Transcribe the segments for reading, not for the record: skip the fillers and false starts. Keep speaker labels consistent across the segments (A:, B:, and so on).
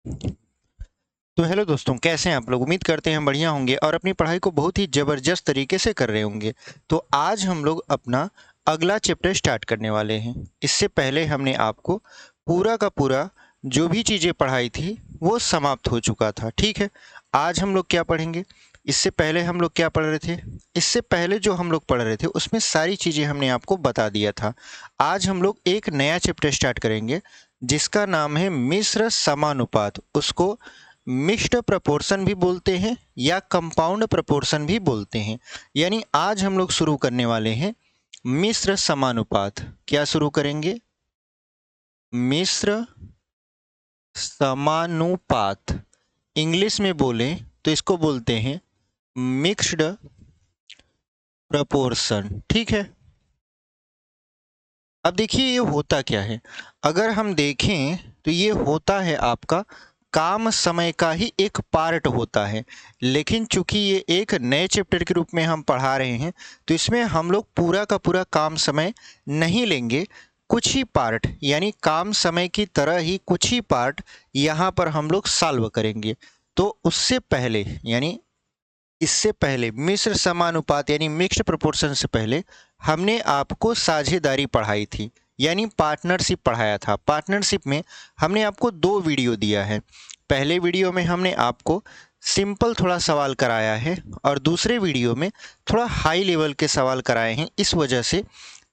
A: तो हेलो दोस्तों, कैसे हैं आप लोग। उम्मीद करते हैं बढ़िया होंगे और अपनी पढ़ाई को बहुत ही ज़बरदस्त तरीके से कर रहे होंगे। तो आज हम लोग अपना अगला चैप्टर स्टार्ट करने वाले हैं। इससे पहले हमने आपको पूरा का पूरा जो भी चीज़ें पढ़ाई थी वो समाप्त हो चुका था, ठीक है। आज हम लोग क्या पढ़ेंगे, इससे पहले हम लोग क्या पढ़ रहे थे, इससे पहले जो हम लोग पढ़ रहे थे उसमें सारी चीज़ें हमने आपको बता दिया था। आज हम लोग एक नया चैप्टर स्टार्ट करेंगे जिसका नाम है मिश्र समानुपात। उसको मिक्स्ड प्रपोर्शन भी बोलते हैं या कंपाउंड प्रपोर्शन भी बोलते हैं। यानी आज हम लोग शुरू करने वाले हैं मिश्र समानुपात। क्या शुरू करेंगे, मिश्र समानुपात। इंग्लिश में बोलें तो इसको बोलते हैं मिक्स्ड प्रपोर्शन, ठीक है। अब देखिए ये होता क्या है, अगर हम देखें तो ये होता है आपका काम समय का ही एक पार्ट होता है। लेकिन चूंकि ये एक नए चैप्टर के रूप में हम पढ़ा रहे हैं तो इसमें हम लोग पूरा का पूरा काम समय नहीं लेंगे, कुछ ही पार्ट यानी काम समय की तरह ही कुछ ही पार्ट यहाँ पर हम लोग सॉल्व करेंगे। तो उससे पहले यानी इससे पहले मिश्र समानुपात यानी मिक्स्ड प्रोपोर्शन से पहले हमने आपको साझेदारी पढ़ाई थी यानी पार्टनरशिप पढ़ाया था। पार्टनरशिप में हमने आपको दो वीडियो दिया है। पहले वीडियो में हमने आपको सिंपल थोड़ा सवाल कराया है और दूसरे वीडियो में थोड़ा हाई लेवल के सवाल कराए हैं, इस वजह से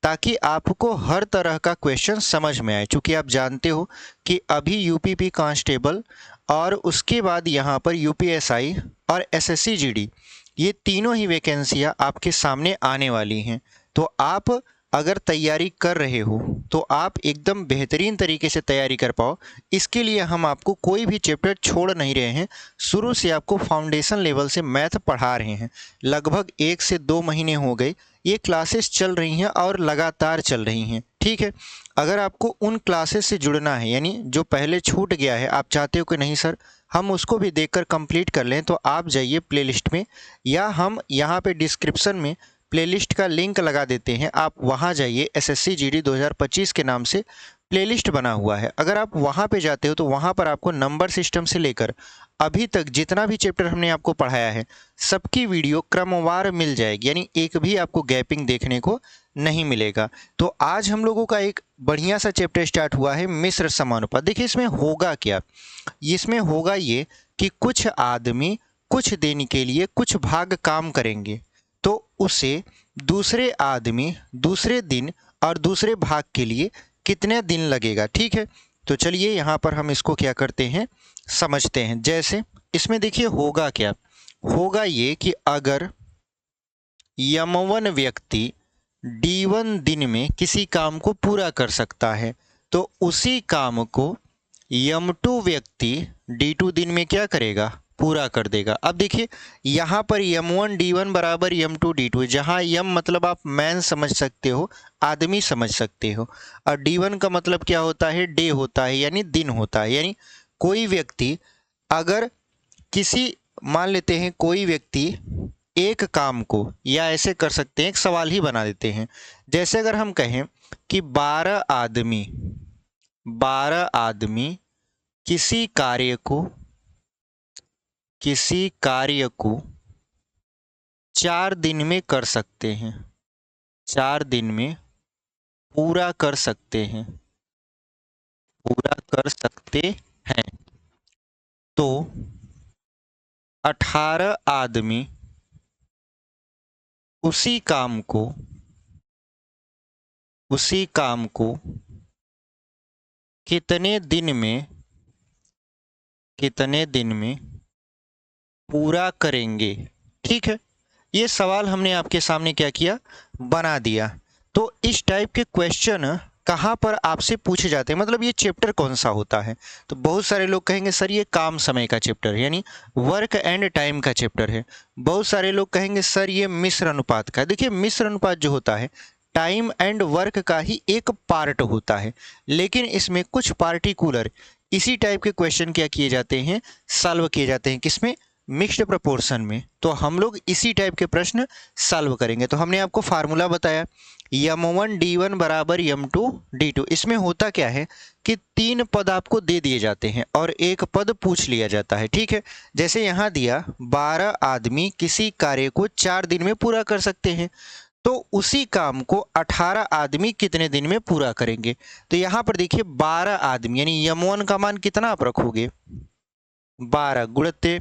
A: ताकि आपको हर तरह का क्वेश्चन समझ में आए। चूँकि आप जानते हो कि अभी यूपीपी कांस्टेबल और उसके बाद यहाँ पर यूपीएसआई और एसएससी जीडी ये तीनों ही वैकेंसियाँ आपके सामने आने वाली हैं। तो आप अगर तैयारी कर रहे हो तो आप एकदम बेहतरीन तरीके से तैयारी कर पाओ, इसके लिए हम आपको कोई भी चैप्टर छोड़ नहीं रहे हैं। शुरू से आपको फाउंडेशन लेवल से मैथ पढ़ा रहे हैं। लगभग 1 से 2 महीने हो गए ये क्लासेस चल रही हैं और लगातार चल रही हैं, ठीक है। अगर आपको उन क्लासेस से जुड़ना है यानी जो पहले छूट गया है, आप चाहते हो कि नहीं सर हम उसको भी देखकर कंप्लीट कर लें, तो आप जाइए प्लेलिस्ट में या हम यहाँ पे डिस्क्रिप्शन में प्लेलिस्ट का लिंक लगा देते हैं। आप वहाँ जाइए, एसएससी जीडी 2025 के नाम से प्लेलिस्ट बना हुआ है। अगर आप वहाँ पे जाते हो तो वहाँ पर आपको नंबर सिस्टम से लेकर अभी तक जितना भी चैप्टर हमने आपको पढ़ाया है सबकी वीडियो क्रमवार मिल जाएगी, यानी एक भी आपको गैपिंग देखने को नहीं मिलेगा। तो आज हम लोगों का एक बढ़िया सा चैप्टर स्टार्ट हुआ है मिश्र समानुपात। देखिए इसमें होगा क्या, इसमें होगा ये कि कुछ आदमी कुछ दिन के लिए कुछ भाग काम करेंगे तो उसे दूसरे आदमी दूसरे दिन और दूसरे भाग के लिए कितने दिन लगेगा, ठीक है। तो चलिए यहाँ पर हम इसको क्या करते हैं समझते हैं। जैसे इसमें देखिए होगा क्या, होगा ये कि अगर यम1 व्यक्ति D1 दिन में किसी काम को पूरा कर सकता है तो उसी काम को यम2 व्यक्ति D2 दिन में क्या करेगा, पूरा कर देगा। अब देखिए यहाँ पर यम1 D1 बराबर यम2 D2, जहाँ यम मतलब आप मैन समझ सकते हो, आदमी समझ सकते हो, और D1 का मतलब क्या होता है, डे होता है यानी दिन होता है। यानी कोई व्यक्ति अगर किसी, मान लेते हैं कोई व्यक्ति एक काम को, या ऐसे कर सकते हैं एक सवाल ही बना देते हैं। जैसे अगर हम कहें कि 12 आदमी किसी कार्य को 4 दिन में कर सकते हैं, 4 दिन में पूरा कर सकते हैं, पूरा कर सकते हैं। तो 18 आदमी उसी काम को कितने दिन में पूरा करेंगे, ठीक है। ये सवाल हमने आपके सामने क्या किया, बना दिया। तो इस टाइप के क्वेश्चन कहाँ पर आपसे पूछे जाते हैं, मतलब ये चैप्टर कौन सा होता है। तो बहुत सारे लोग कहेंगे सर ये काम समय का चैप्टर है यानी वर्क एंड टाइम का चैप्टर है। बहुत सारे लोग कहेंगे सर ये मिश्र अनुपात का है। देखिए मिश्र अनुपात जो होता है टाइम एंड वर्क का ही एक पार्ट होता है, लेकिन इसमें कुछ पार्टिकुलर इसी टाइप के क्वेश्चन क्या किए जाते हैं, सॉल्व किए जाते हैं। किसमें, मिक्स्ड प्रोपोर्शन में, तो हम लोग इसी टाइप के प्रश्न सॉल्व करेंगे। तो हमने आपको फार्मूला बताया m1 d1 बराबर m2 d2। इसमें होता क्या है कि 3 पद आपको दे दिए जाते हैं और एक पद पूछ लिया जाता है, ठीक है। जैसे यहाँ दिया 12 आदमी किसी कार्य को 4 दिन में पूरा कर सकते हैं, तो उसी काम को 18 आदमी कितने दिन में पूरा करेंगे। तो यहाँ पर देखिए 12 आदमी यानी m1 का मान कितना आप रखोगे 12 गुणित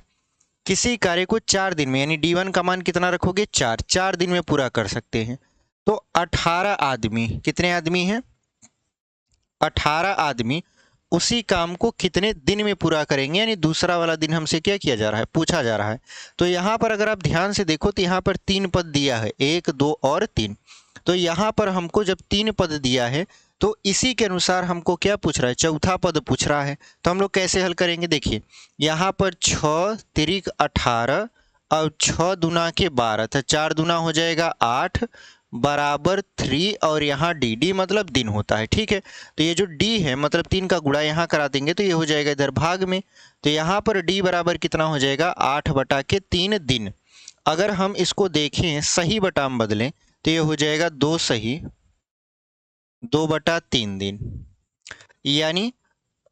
A: किसी कार्य को 4 दिन में यानी d1 का मान कितना रखोगे 4 दिन में पूरा कर सकते हैं। तो 18 आदमी, कितने आदमी हैं 18 आदमी उसी काम को कितने दिन में पूरा करेंगे, यानी दूसरा वाला दिन हमसे क्या किया जा रहा है, पूछा जा रहा है। तो यहाँ पर अगर आप ध्यान से देखो तो यहाँ पर 3 पद दिया है, 1 2 और 3। तो यहाँ पर हमको जब 3 पद दिया है तो इसी के अनुसार हमको क्या पूछ रहा है, चौथा पद पूछ रहा है। तो हम लोग कैसे हल करेंगे, देखिए यहाँ पर 6 तिरिक 18 और 6 दूना के 12, तो 4 दूना हो जाएगा 8 बराबर 3 और यहाँ डी मतलब दिन होता है, ठीक है। तो ये जो डी है मतलब 3 का गुणा यहाँ करा देंगे तो ये हो जाएगा इधर भाग में। तो यहाँ पर डी बराबर कितना हो जाएगा 8 बटा के 3 दिन। अगर हम इसको देखें सही बटा में बदलें तो ये हो जाएगा 2 सही 2 बटा 3 दिन, यानी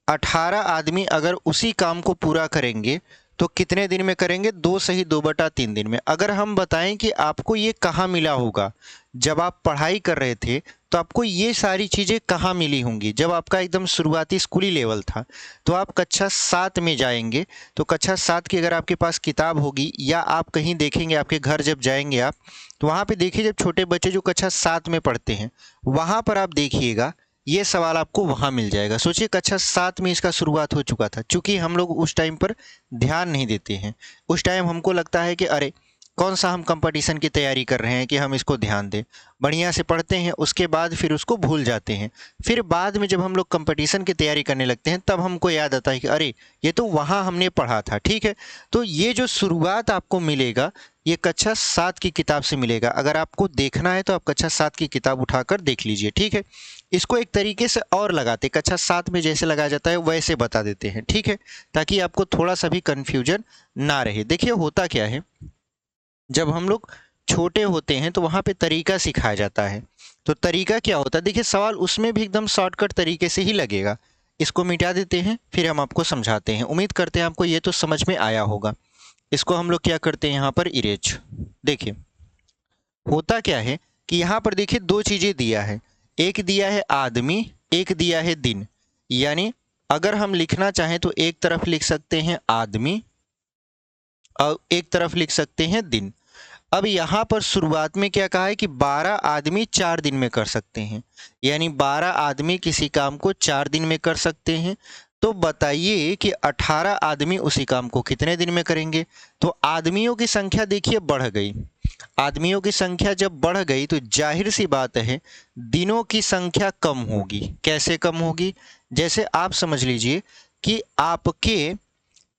A: 18 आदमी अगर उसी काम को पूरा करेंगे तो कितने दिन में करेंगे, 2 सही 2 बटा 3 दिन में। अगर हम बताएं कि आपको ये कहाँ मिला होगा, जब आप पढ़ाई कर रहे थे तो आपको ये सारी चीज़ें कहाँ मिली होंगी, जब आपका एकदम शुरुआती स्कूली लेवल था। तो आप कक्षा 7 में जाएंगे तो कक्षा 7 की अगर आपके पास किताब होगी या आप कहीं देखेंगे आपके घर जब जाएंगे आप, तो वहाँ पे देखिए जब छोटे बच्चे जो कक्षा 7 में पढ़ते हैं वहाँ पर आप देखिएगा ये सवाल आपको वहाँ मिल जाएगा। सोचिए कक्षा 7 में इसका शुरुआत हो चुका था, क्योंकि हम लोग उस टाइम पर ध्यान नहीं देते हैं। उस टाइम हमको लगता है कि अरे कौन सा हम कंपटीशन की तैयारी कर रहे हैं कि हम इसको ध्यान दें, बढ़िया से पढ़ते हैं उसके बाद फिर उसको भूल जाते हैं। फिर बाद में जब हम लोग कंपटीशन की तैयारी करने लगते हैं तब हमको याद आता है कि अरे ये तो वहाँ हमने पढ़ा था, ठीक है। तो ये जो शुरुआत आपको मिलेगा ये कक्षा 7 की किताब से मिलेगा। अगर आपको देखना है तो आप कक्षा 7 की किताब उठाकर देख लीजिए, ठीक है। इसको एक तरीके से और लगाते, कक्षा 7 में जैसे लगाया जाता है वैसे बता देते हैं, ठीक है, ताकि आपको थोड़ा सा भी कन्फ्यूजन ना रहे। देखिए होता क्या है, जब हम लोग छोटे होते हैं तो वहाँ पे तरीका सिखाया जाता है। तो तरीका क्या होता है, देखिए सवाल उसमें भी एकदम शॉर्टकट तरीके से ही लगेगा। इसको मिटा देते हैं फिर हम आपको समझाते हैं। उम्मीद करते हैं आपको ये तो समझ में आया होगा। इसको हम लोग क्या करते हैं यहाँ पर इरेज। देखिए होता क्या है कि यहाँ पर देखिए 2 चीज़ें दिया है, एक दिया है आदमी, एक दिया है दिन। यानी अगर हम लिखना चाहें तो एक तरफ लिख सकते हैं आदमी और एक तरफ लिख सकते हैं दिन। अब यहाँ पर शुरुआत में क्या कहा है कि 12 आदमी 4 दिन में कर सकते हैं, यानी 12 आदमी किसी काम को 4 दिन में कर सकते हैं। तो बताइए कि 18 आदमी उसी काम को कितने दिन में करेंगे। तो आदमियों की संख्या देखिए बढ़ गई, आदमियों की संख्या जब बढ़ गई तो जाहिर सी बात है दिनों की संख्या कम होगी। कैसे कम होगी, जैसे आप समझ लीजिए कि आपके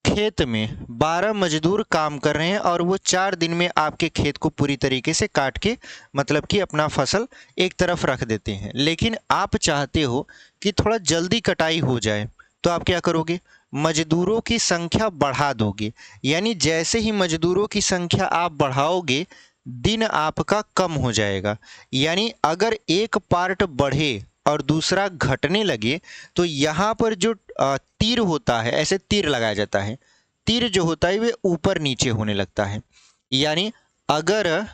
A: खेत में 12 मजदूर काम कर रहे हैं और वो 4 दिन में आपके खेत को पूरी तरीके से काट के मतलब कि अपना फसल एक तरफ रख देते हैं। लेकिन आप चाहते हो कि थोड़ा जल्दी कटाई हो जाए, तो आप क्या करोगे, मजदूरों की संख्या बढ़ा दोगे। यानी जैसे ही मजदूरों की संख्या आप बढ़ाओगे दिन आपका कम हो जाएगा। यानी अगर एक पार्ट बढ़े और दूसरा घटने लगे तो यहाँ पर जो तीर होता है, ऐसे तीर लगाया जाता है, तीर जो होता है वे ऊपर नीचे होने लगता है। यानी अगर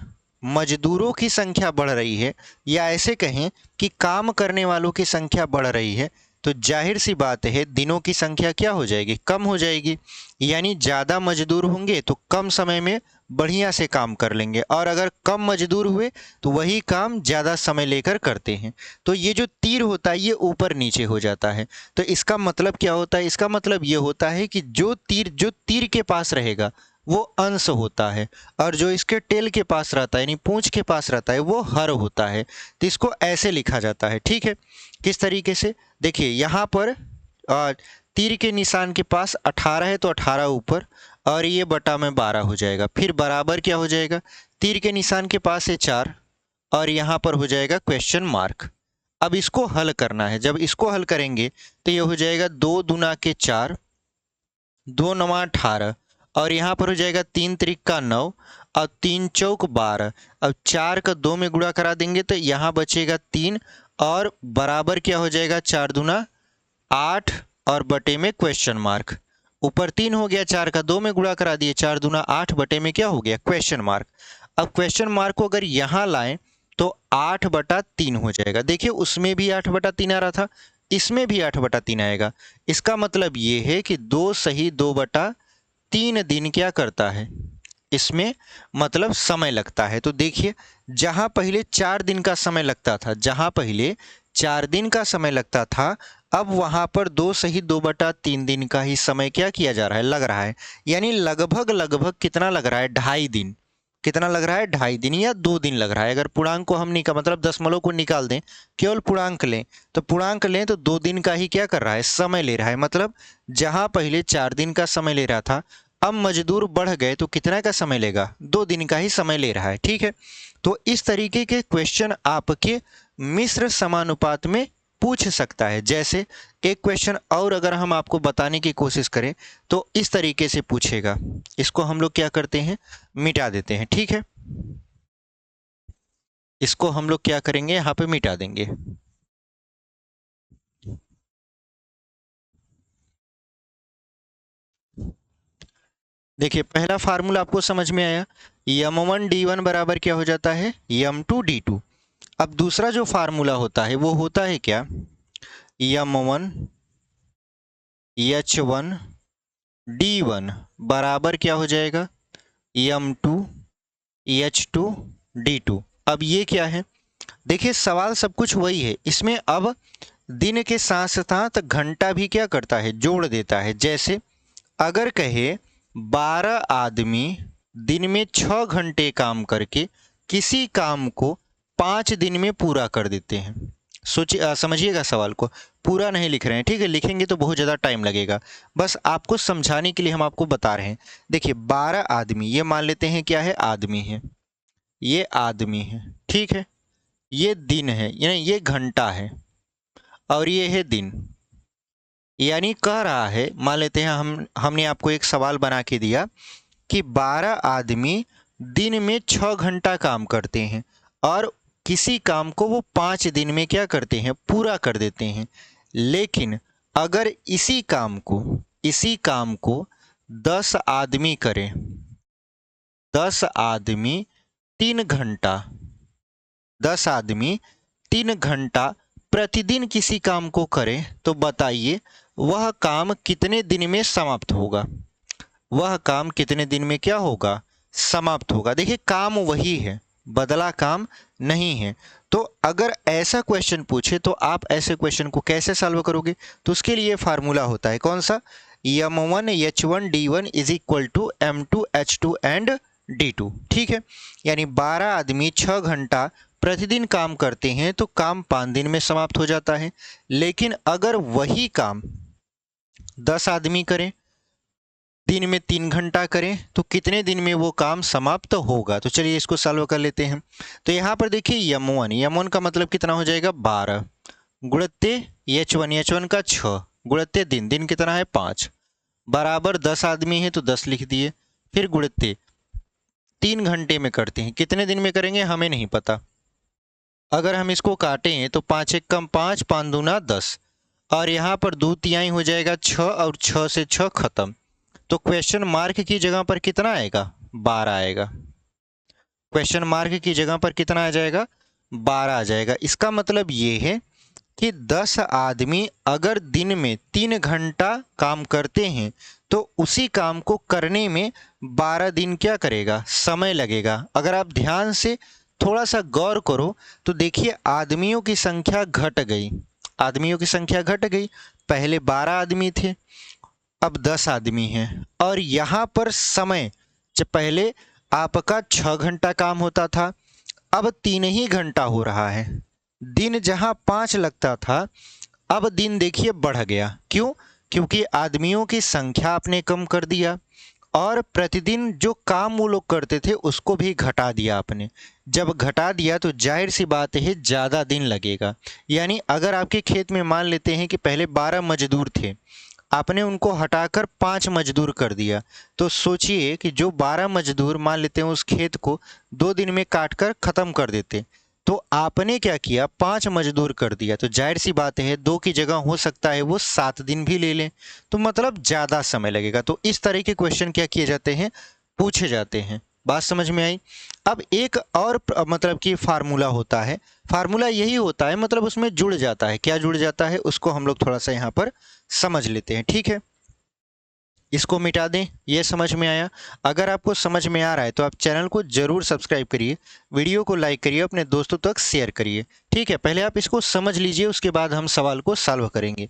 A: मजदूरों की संख्या बढ़ रही है या ऐसे कहें कि काम करने वालों की संख्या बढ़ रही है तो जाहिर सी बात है दिनों की संख्या क्या हो जाएगी, कम हो जाएगी। यानी ज़्यादा मजदूर होंगे तो कम समय में बढ़िया से काम कर लेंगे, और अगर कम मजदूर हुए तो वही काम ज़्यादा समय लेकर करते हैं। तो ये जो तीर होता है ये ऊपर नीचे हो जाता है। तो इसका मतलब क्या होता है, इसका मतलब ये होता है कि जो तीर के पास रहेगा वो अंश होता है, और जो इसके टेल के पास रहता है यानी पूंछ के पास रहता है वो हर होता है। तो इसको ऐसे लिखा जाता है, ठीक है। किस तरीके से, देखिए यहाँ पर तीर के निशान के पास 18 है तो 18 ऊपर और ये बटा में 12 हो जाएगा। फिर बराबर क्या हो जाएगा, तीर के निशान के पास है 4 और यहाँ पर हो जाएगा क्वेश्चन मार्क। अब इसको हल करना है, जब इसको हल करेंगे तो ये हो जाएगा 2 दूना के 4, 2 नवा 18 और यहाँ पर हो जाएगा 3 त्रिक का 9 और 3 चौक 12। अब 4 का 2 में गुणा करा देंगे तो यहाँ बचेगा 3 और बराबर क्या हो जाएगा 4 दूना 8 और बटे में क्वेश्चन मार्क। ऊपर 3 हो गया, 4 का 2 में गुणा करा दिए, 4 दूना 8 बटे में क्या हो गया क्वेश्चन मार्क। अब क्वेश्चन मार्क को अगर यहाँ लाएं तो 8/3 हो जाएगा। देखिए उसमें भी 8/3 आ रहा था, इसमें भी 8/3 आएगा। इसका मतलब ये है कि 2 सही 2/3 दिन क्या करता है, इसमें मतलब समय लगता है। तो देखिए जहां पहले 4 दिन का समय लगता था, जहां पहले 4 दिन का समय लगता था, अब वहां पर 2 सही 2/3 दिन का ही समय क्या किया जा रहा है, लग रहा है। यानी लगभग लगभग कितना लग रहा है, 2.5 दिन। कितना लग रहा है, 2.5 दिन या 2 दिन लग रहा है। अगर पूर्णांक को हम निकाल मतलब दशमलव को निकाल दें, केवल पूर्णांक लें तो 2 दिन का ही क्या कर रहा है, समय ले रहा है। मतलब जहां पहले 4 दिन का समय ले रहा था, अब मजदूर बढ़ गए तो कितना का समय लेगा, 2 दिन का ही समय ले रहा है। ठीक है, तो इस तरीके के क्वेश्चन आपके मिश्र समानुपात में पूछ सकता है। जैसे एक क्वेश्चन और अगर हम आपको बताने की कोशिश करें तो इस तरीके से पूछेगा, इसको हम लोग क्या करते हैं, मिटा देते हैं। ठीक है, इसको हम लोग क्या करेंगे, यहाँ पे मिटा देंगे। देखिए पहला फार्मूला आपको समझ में आया, m1 d1 बराबर क्या हो जाता है, m2 d2। अब दूसरा जो फार्मूला होता है वो होता है क्या, m1 h1 d1 बराबर क्या हो जाएगा, m2 h2 d2। अब ये क्या है, देखिए सवाल सब कुछ वही है, इसमें अब दिन के साथ साथ घंटा भी क्या करता है, जोड़ देता है। जैसे अगर कहे 12 आदमी दिन में 6 घंटे काम करके किसी काम को 5 दिन में पूरा कर देते हैं। सोचिए, समझिएगा सवाल को, पूरा नहीं लिख रहे हैं, ठीक है, लिखेंगे तो बहुत ज़्यादा टाइम लगेगा। बस आपको समझाने के लिए हम आपको बता रहे हैं। देखिए 12 आदमी, ये मान लेते हैं क्या है, आदमी है, ये आदमी है, ठीक है, ये दिन है, यानी ये घंटा है और ये है दिन। यानी कह रहा है, मान लेते हैं हमने आपको एक सवाल बना के दिया कि 12 आदमी दिन में 6 घंटा काम करते हैं और किसी काम को वो 5 दिन में क्या करते हैं, पूरा कर देते हैं। लेकिन अगर इसी काम को 10 आदमी करें, 10 आदमी 3 घंटा, 10 आदमी 3 घंटा प्रतिदिन किसी काम को करें तो बताइए वह काम कितने दिन में समाप्त होगा, वह काम कितने दिन में क्या होगा, समाप्त होगा। देखिए काम वही है, बदला काम नहीं है। तो अगर ऐसा क्वेश्चन पूछे तो आप ऐसे क्वेश्चन को कैसे सॉल्व करोगे, तो उसके लिए फार्मूला होता है कौन सा, m1 h1 d1 is equal to m2 h2 and d2। ठीक है, यानी 12 आदमी 6 घंटा प्रतिदिन काम करते हैं तो काम 5 दिन में समाप्त हो जाता है। लेकिन अगर वही काम 10 आदमी करें, दिन में 3 घंटा करें तो कितने दिन में वो काम समाप्त होगा। तो चलिए इसको सॉल्व कर लेते हैं। तो यहाँ पर देखिए m1 का मतलब कितना हो जाएगा, 12 गुणित्ते h1 का 6 गुणित्ते दिन कितना है 5 बराबर 10 आदमी है तो 10 लिख दिए, फिर गुणित्ते 3 घंटे में करते हैं, कितने दिन में करेंगे हमें नहीं पता। अगर हम इसको काटें तो 5 एक कम 5, 5 दूना 10 और यहाँ पर 2 तिहाई हो जाएगा 6 और 6 से 6 खत्म। तो क्वेश्चन मार्क की जगह पर कितना आएगा, 12 आएगा। क्वेश्चन मार्क की जगह पर कितना आ जाएगा, 12 आ जाएगा। इसका मतलब ये है कि 10 आदमी अगर दिन में 3 घंटा काम करते हैं तो उसी काम को करने में 12 दिन क्या करेगा, समय लगेगा। अगर आप ध्यान से थोड़ा सा गौर करो तो देखिए आदमियों की संख्या घट गई, आदमियों की संख्या घट गई। पहले 12 आदमी थे, अब 10 आदमी हैं और यहाँ पर समय, जब पहले आपका 6 घंटा काम होता था अब 3 ही घंटा हो रहा है। दिन जहाँ 5 लगता था अब दिन देखिए बढ़ गया। क्यों, क्योंकि आदमियों की संख्या आपने कम कर दिया और प्रतिदिन जो काम वो लोग करते थे उसको भी घटा दिया आपने। जब घटा दिया तो जाहिर सी बात है ज़्यादा दिन लगेगा। यानी अगर आपके खेत में मान लेते हैं कि पहले 12 मजदूर थे आपने उनको हटाकर 5 मजदूर कर दिया। तो सोचिए कि जो 12 मजदूर मान लेते हैं उस खेत को 2 दिन में काट कर ख़त्म कर देते, तो आपने क्या किया, 5 मजदूर कर दिया। तो जाहिर सी बात है 2 की जगह हो सकता है वो 7 दिन भी ले लें, तो मतलब ज़्यादा समय लगेगा। तो इस तरह के क्वेश्चन क्या किए जाते हैं, पूछे जाते हैं। बात समझ में आई। अब एक और मतलब कि फार्मूला होता है, फार्मूला यही होता है, मतलब उसमें जुड़ जाता है। क्या जुड़ जाता है उसको हम लोग थोड़ा सा यहाँ पर समझ लेते हैं, ठीक है। इसको मिटा दें, ये समझ में आया। अगर आपको समझ में आ रहा है तो आप चैनल को ज़रूर सब्सक्राइब करिए, वीडियो को लाइक करिए, अपने दोस्तों तक शेयर करिए, ठीक है। पहले आप इसको समझ लीजिए, उसके बाद हम सवाल को सॉल्व करेंगे।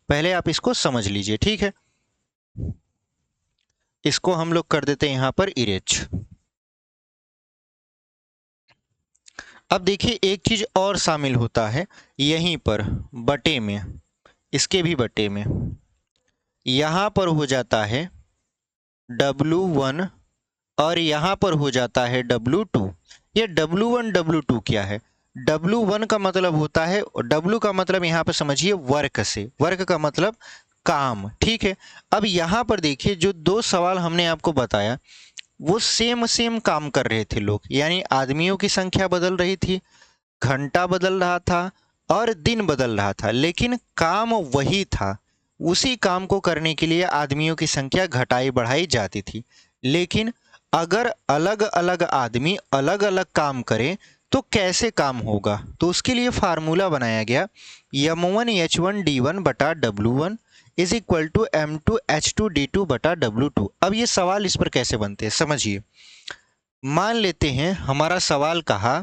A: पहले आप इसको समझ लीजिए, ठीक है। इसको हम लोग कर देते हैं यहाँ पर इरेज। अब देखिए एक चीज़ और शामिल होता है यहीं पर बटे में, इसके भी बटे में यहाँ पर हो जाता है W1 और यहाँ पर हो जाता है W2। ये W1 W2 क्या है, W1 का मतलब होता है, W का मतलब यहाँ पर समझिए वर्क से, वर्क का मतलब काम, ठीक है। अब यहाँ पर देखिए जो 2 सवाल हमने आपको बताया वो सेम काम कर रहे थे लोग, यानी आदमियों की संख्या बदल रही थी, घंटा बदल रहा था और दिन बदल रहा था, लेकिन काम वही था। उसी काम को करने के लिए आदमियों की संख्या घटाई बढ़ाई जाती थी। लेकिन अगर अलग अलग आदमी अलग अलग काम करें तो कैसे काम होगा, तो उसके लिए फार्मूला बनाया गया M1H1D1 बटा W1 is equal to M2H2D2 बटा W2। अब ये सवाल इस पर कैसे बनते हैं समझिए। मान लेते हैं हमारा सवाल कहा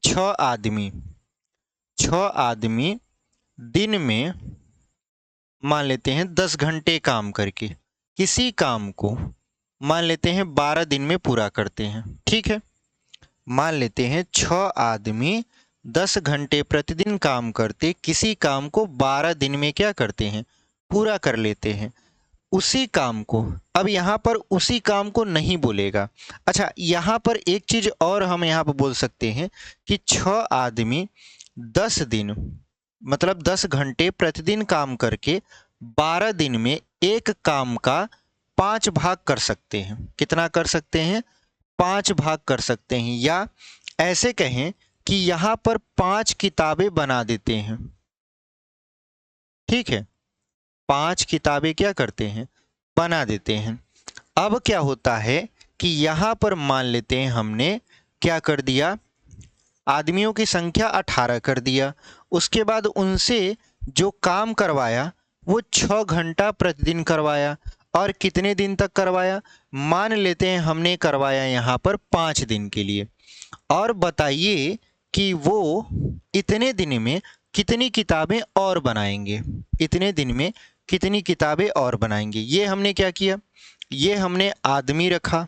A: 6 आदमी दिन में मान लेते हैं 10 घंटे काम करके किसी काम को मान लेते हैं 12 दिन में पूरा करते हैं, ठीक है। मान लेते हैं 6 आदमी 10 घंटे प्रतिदिन काम करते किसी काम को 12 दिन में क्या करते हैं, पूरा कर लेते हैं। उसी काम को, अब यहाँ पर उसी काम को नहीं बोलेगा। अच्छा, यहाँ पर एक चीज़ और हम यहाँ पर बोल सकते हैं कि 6 आदमी 10 दिन मतलब 10 घंटे प्रतिदिन काम करके 12 दिन में एक काम का 5 भाग कर सकते हैं। कितना कर सकते हैं, 5 भाग कर सकते हैं। या ऐसे कहें कि यहाँ पर 5 किताबें बना देते हैं, ठीक है। 5 किताबें क्या करते हैं, बना देते हैं। अब क्या होता है कि यहाँ पर मान लेते हैं हमने क्या कर दिया, आदमियों की संख्या 18 कर दिया। उसके बाद उनसे जो काम करवाया वो 6 घंटा प्रतिदिन करवाया। और कितने दिन तक करवाया, मान लेते हैं हमने करवाया यहाँ पर 5 दिन के लिए। और बताइए कि वो इतने दिन में कितनी किताबें और बनाएंगे, इतने दिन में कितनी किताबें और बनाएंगे। ये हमने क्या किया, ये हमने आदमी रखा,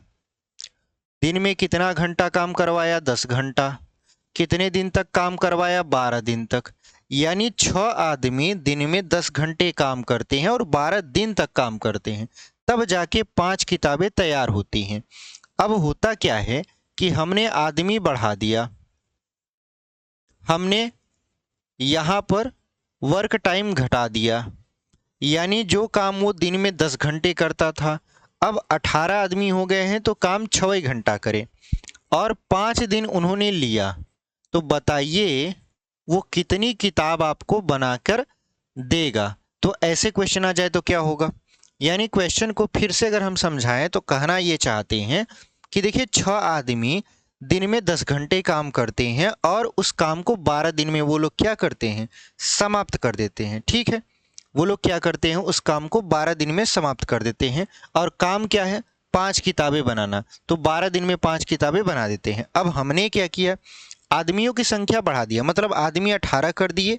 A: दिन में कितना घंटा काम करवाया, 10 घंटा, कितने दिन तक काम करवाया, 12 दिन तक। यानी 6 आदमी दिन में 10 घंटे काम करते हैं और 12 दिन तक काम करते हैं, तब जाके 5 किताबें तैयार होती हैं। अब होता क्या है कि हमने आदमी बढ़ा दिया, हमने यहाँ पर वर्क टाइम घटा दिया, यानी जो काम वो दिन में 10 घंटे करता था अब 18 आदमी हो गए हैं तो काम 6 घंटा करे और 5 दिन उन्होंने लिया। तो बताइए वो कितनी किताब आपको बनाकर देगा। तो ऐसे क्वेश्चन आ जाए तो क्या होगा, यानी क्वेश्चन को फिर से अगर हम समझाएं तो कहना ये चाहते हैं कि देखिए 6 आदमी दिन में 10 घंटे काम करते हैं और उस काम को 12 दिन में वो लोग क्या करते हैं, समाप्त कर देते हैं, ठीक है। वो लोग क्या करते हैं, उस काम को 12 दिन में समाप्त कर देते हैं। और काम क्या है, 5 किताबें बनाना, तो 12 दिन में 5 किताबें बना देते हैं। अब हमने क्या किया, आदमियों की संख्या बढ़ा दिया, मतलब आदमी 18 कर दिए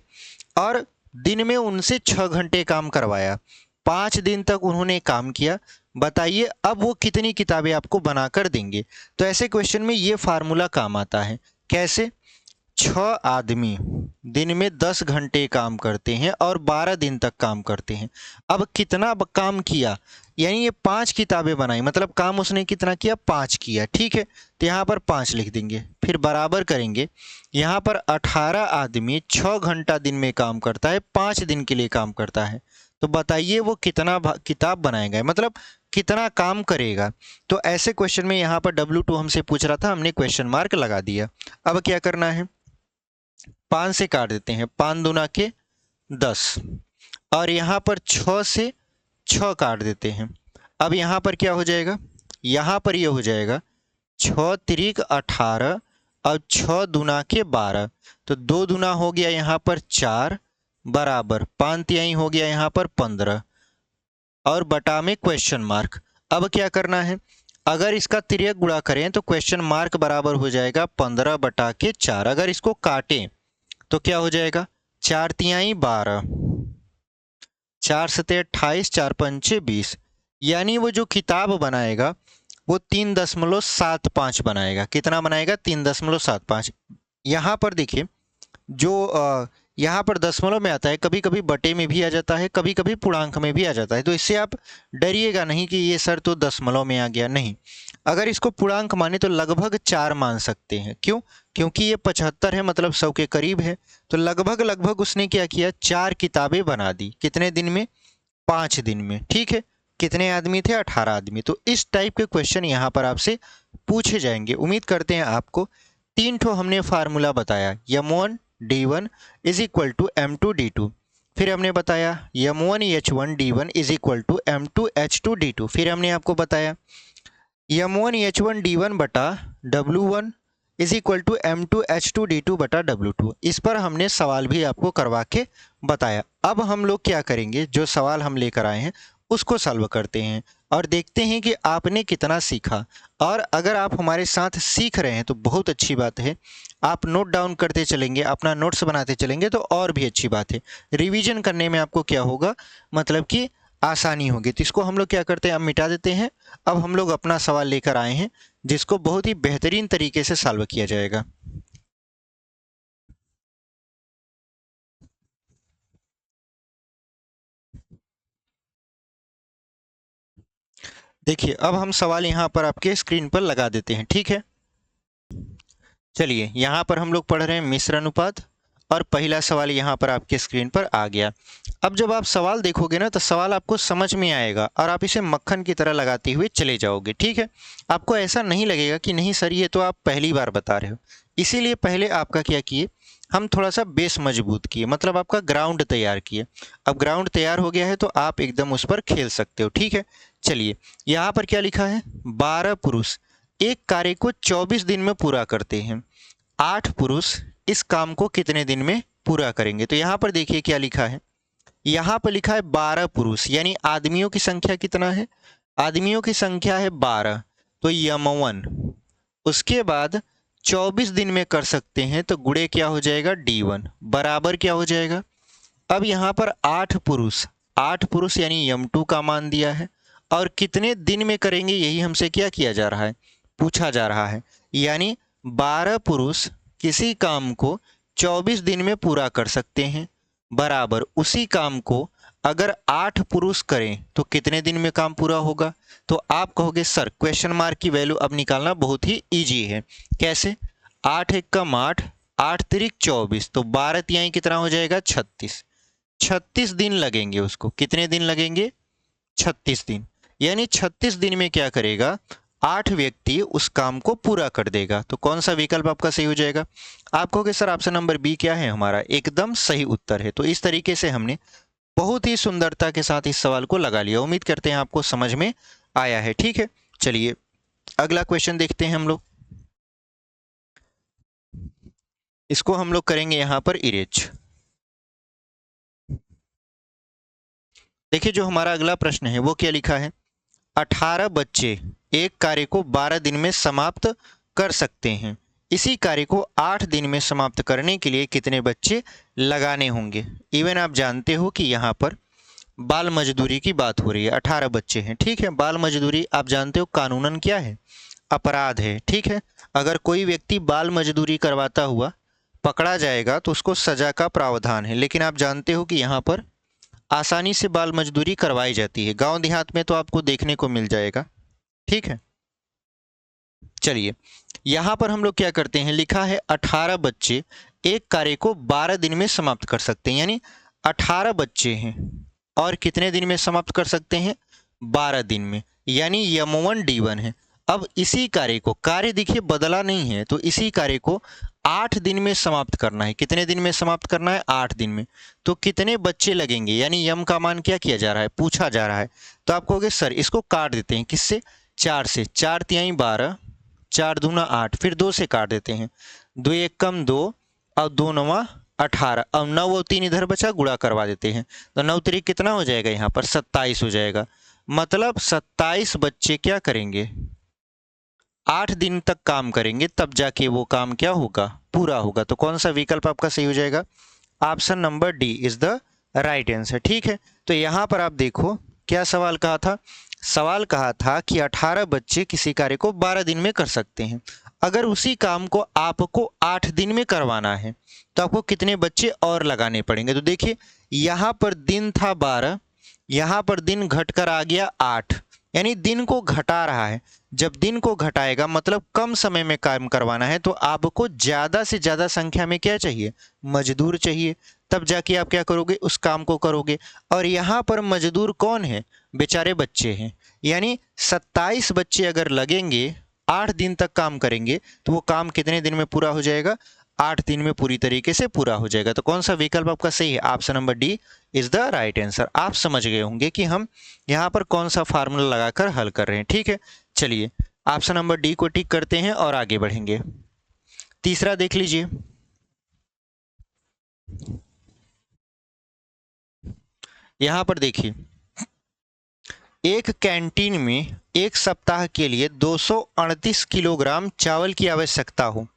A: और दिन में उनसे 6 घंटे काम करवाया, 5 दिन तक उन्होंने काम किया। बताइए अब वो कितनी किताबें आपको बनाकर देंगे। तो ऐसे क्वेश्चन में ये फार्मूला काम आता है। कैसे, 6 आदमी दिन में 10 घंटे काम करते हैं और 12 दिन तक काम करते हैं। अब कितना काम किया, यानी ये 5 किताबें बनाई, मतलब काम उसने कितना किया, 5 किया, ठीक है। तो यहाँ पर 5 लिख देंगे, फिर बराबर करेंगे। यहाँ पर 18 आदमी 6 घंटा दिन में काम करता है, 5 दिन के लिए काम करता है, तो बताइए वो कितना किताब बनाएगा, मतलब कितना काम करेगा। तो ऐसे क्वेश्चन में यहाँ पर W2 हमसे पूछ रहा था, हमने क्वेश्चन मार्क लगा दिया। अब क्या करना है, 5 से काट देते हैं, 5 दूना के 10, और यहाँ पर 6 से 6 काट देते हैं। अब यहाँ पर क्या हो जाएगा, यहाँ पर ये हो जाएगा 6 तिरिक 18 और 6 दूना के 12, तो 2 दूना हो गया यहाँ पर 4 बराबर 5 तिहाई हो गया यहाँ पर 15 और बटा में क्वेश्चन मार्क। अब क्या करना है, अगर इसका तिर्यक गुणा करें तो क्वेश्चन मार्क बराबर हो जाएगा 15 बटा के 4। अगर इसको काटें तो क्या हो जाएगा, 4 तिहाई 12, 4 सते 28, 4 पंचे 20, यानी वो जो किताब बनाएगा वो 3.75 बनाएगा। कितना बनाएगा, 3.75। यहाँ पर देखिए जो यहाँ पर दशमलव में आता है, कभी कभी बटे में भी आ जाता है, कभी कभी पूर्णांक में भी आ जाता है, तो इससे आप डरिएगा नहीं कि ये सर तो दशमलव में आ गया, नहीं। अगर इसको पूर्णांक माने तो लगभग 4 मान सकते हैं। क्यों, क्योंकि ये 75 है, मतलब 100 के करीब है, तो लगभग लगभग उसने क्या किया, 4 किताबें बना दी। कितने दिन में, 5 दिन में। ठीक है, कितने आदमी थे, 18 आदमी। तो इस टाइप के क्वेश्चन यहाँ पर आपसे पूछे जाएंगे। उम्मीद करते हैं आपको 3 ठो हमने फार्मूला बताया, M1 D1 is equal to M2 D2, फिर हमने बताया M1 H1 D1 is equal to M2 H2 D2, फिर हमने आपको बताया M1 H1 D1 बटा W1 is equal to M2 H2 D2 बटा W2। इस पर हमने सवाल भी आपको करवा के बताया। अब हम लोग क्या करेंगे, जो सवाल हम लेकर आए हैं उसको सॉल्व करते हैं और देखते हैं कि आपने कितना सीखा। और अगर आप हमारे साथ सीख रहे हैं तो बहुत अच्छी बात है, आप नोट डाउन करते चलेंगे, अपना नोट्स बनाते चलेंगे तो और भी अच्छी बात है। रिवीजन करने में आपको क्या होगा, मतलब कि आसानी होगी। तो इसको हम लोग क्या करते हैं, अब मिटा देते हैं। अब हम लोग अपना सवाल लेकर आए हैं जिसको बहुत ही बेहतरीन तरीके से सॉल्व किया जाएगा। देखिए अब हम सवाल यहाँ पर आपके स्क्रीन पर लगा देते हैं, ठीक है। चलिए यहाँ पर हम लोग पढ़ रहे हैं मिश्र अनुपात, और पहला सवाल यहाँ पर आपके स्क्रीन पर आ गया। अब जब आप सवाल देखोगे ना तो सवाल आपको समझ में आएगा और आप इसे मक्खन की तरह लगाते हुए चले जाओगे, ठीक है। आपको ऐसा नहीं लगेगा कि नहीं सर ये तो आप पहली बार बता रहे हो। इसीलिए पहले आपका क्या किए, हम थोड़ा सा बेस मजबूत किए, मतलब आपका ग्राउंड तैयार किए। अब ग्राउंड तैयार हो गया है तो आप एकदम उस पर खेल सकते हो, ठीक है। चलिए यहाँ पर क्या लिखा है, 12 पुरुष एक कार्य को 24 दिन में पूरा करते हैं, 8 पुरुष इस काम को कितने दिन में पूरा करेंगे। तो यहाँ पर देखिए क्या लिखा है, यहाँ पर लिखा है 12 पुरुष, यानी आदमियों की संख्या कितना है, आदमियों की संख्या है 12, तो यम1। उसके बाद 24 दिन में कर सकते हैं तो गुणे क्या हो जाएगा, D1 बराबर क्या हो जाएगा। अब यहाँ पर 8 पुरुष, 8 पुरुष यानी यम2 का मान दिया है, और कितने दिन में करेंगे यही हमसे क्या किया जा रहा है, पूछा जा रहा है। यानी 12 पुरुष किसी काम को 24 दिन में पूरा कर सकते हैं, बराबर उसी काम को अगर 8 पुरुष करें तो कितने दिन में काम पूरा होगा। तो आप कहोगे सर क्वेश्चन मार्क की वैल्यू अब निकालना बहुत ही ईजी है। कैसे, 8 एकम 8, 8 तिरिक 24, तो 12 तिहाई कितना हो जाएगा, 36। 36 दिन लगेंगे उसको, कितने दिन लगेंगे, 36 दिन। यानी 36 दिन में क्या करेगा, 8 व्यक्ति उस काम को पूरा कर देगा। तो कौन सा विकल्प आपका सही हो जाएगा, आप कहोगे सर ऑप्शन नंबर बी क्या है हमारा, एकदम सही उत्तर है। तो इस तरीके से हमने बहुत ही सुंदरता के साथ इस सवाल को लगा लिया। उम्मीद करते हैं आपको समझ में आया है, ठीक है। चलिए अगला क्वेश्चन देखते हैं हम लोग, इसको हम लोग करेंगे यहां पर इरेज। देखिए जो हमारा अगला प्रश्न है वो क्या लिखा है, 18 बच्चे एक कार्य को 12 दिन में समाप्त कर सकते हैं, इसी कार्य को 8 दिन में समाप्त करने के लिए कितने बच्चे लगाने होंगे। इवन आप जानते हो कि यहाँ पर बाल मजदूरी की बात हो रही है, 18 बच्चे हैं, ठीक है। बाल मजदूरी आप जानते हो कानूनन क्या है, अपराध है, ठीक है। अगर कोई व्यक्ति बाल मजदूरी करवाता हुआ पकड़ा जाएगा तो उसको सजा का प्रावधान है। लेकिन आप जानते हो कि यहाँ पर आसानी से बाल मजदूरी करवाई जाती है, गांव देहात में तो आपको देखने को मिल जाएगा, ठीक है। चलिए यहां पर हम लोग क्या करते हैं, लिखा है 18 बच्चे एक कार्य को 12 दिन में समाप्त कर सकते हैं, यानी 18 बच्चे हैं, और कितने दिन में समाप्त कर सकते हैं? 12 दिन में, यानी M1 D1 है। अब इसी कार्य को, कार्य देखिए बदला नहीं है, तो इसी कार्य को 8 दिन में समाप्त करना है। कितने दिन में समाप्त करना है? 8 दिन में। तो कितने बच्चे लगेंगे, यानी यम का मान क्या किया जा रहा है? पूछा जा रहा है। तो आप कहोगे सर इसको काट देते हैं, किससे? 4 से। 4 तिहाई 12, 4 दूना 8, फिर 2 से काट देते हैं। 2 एक कम 2 और 2 नवा 18। अब 9 और 3 इधर बचा, गुणा करवा देते हैं। तो 9 तिरिक कितना हो जाएगा? यहाँ पर 27 हो जाएगा। मतलब 27 बच्चे क्या करेंगे? 8 दिन तक काम करेंगे, तब जाके वो काम क्या होगा? पूरा होगा। तो कौन सा विकल्प आपका सही हो जाएगा? Option number D is the right answer. ठीक है, तो यहाँ पर आप देखो क्या सवाल कहा था। सवाल कहा था कि 18 बच्चे किसी कार्य को 12 दिन में कर सकते हैं। अगर उसी काम को आपको 8 दिन में करवाना है तो आपको कितने बच्चे और लगाने पड़ेंगे? तो देखिए यहाँ पर दिन था 12, यहाँ पर दिन घटकर आ गया 8, यानी दिन को घटा रहा है। जब दिन को घटाएगा मतलब कम समय में काम करवाना है, तो आपको ज़्यादा से ज़्यादा संख्या में क्या चाहिए? मजदूर चाहिए। तब जाके आप क्या करोगे? उस काम को करोगे। और यहाँ पर मजदूर कौन है? बेचारे बच्चे हैं। यानी 27 बच्चे अगर लगेंगे, 8 दिन तक काम करेंगे, तो वो काम कितने दिन में पूरा हो जाएगा? 8 दिन में पूरी तरीके से पूरा हो जाएगा। तो कौन सा विकल्प आपका सही है? Option number D is the right answer. आप समझ गए होंगे कि हम यहाँ पर कौन सा फार्मूला लगाकर हल कर रहे हैं। ठीक है, चलिए ऑप्शन नंबर डी को टिक करते हैं और आगे बढ़ेंगे। तीसरा देख लीजिए। यहाँ पर देखिए, एक कैंटीन में एक सप्ताह के लिए 238 किलोग्राम चावल की आवश्यकता हो।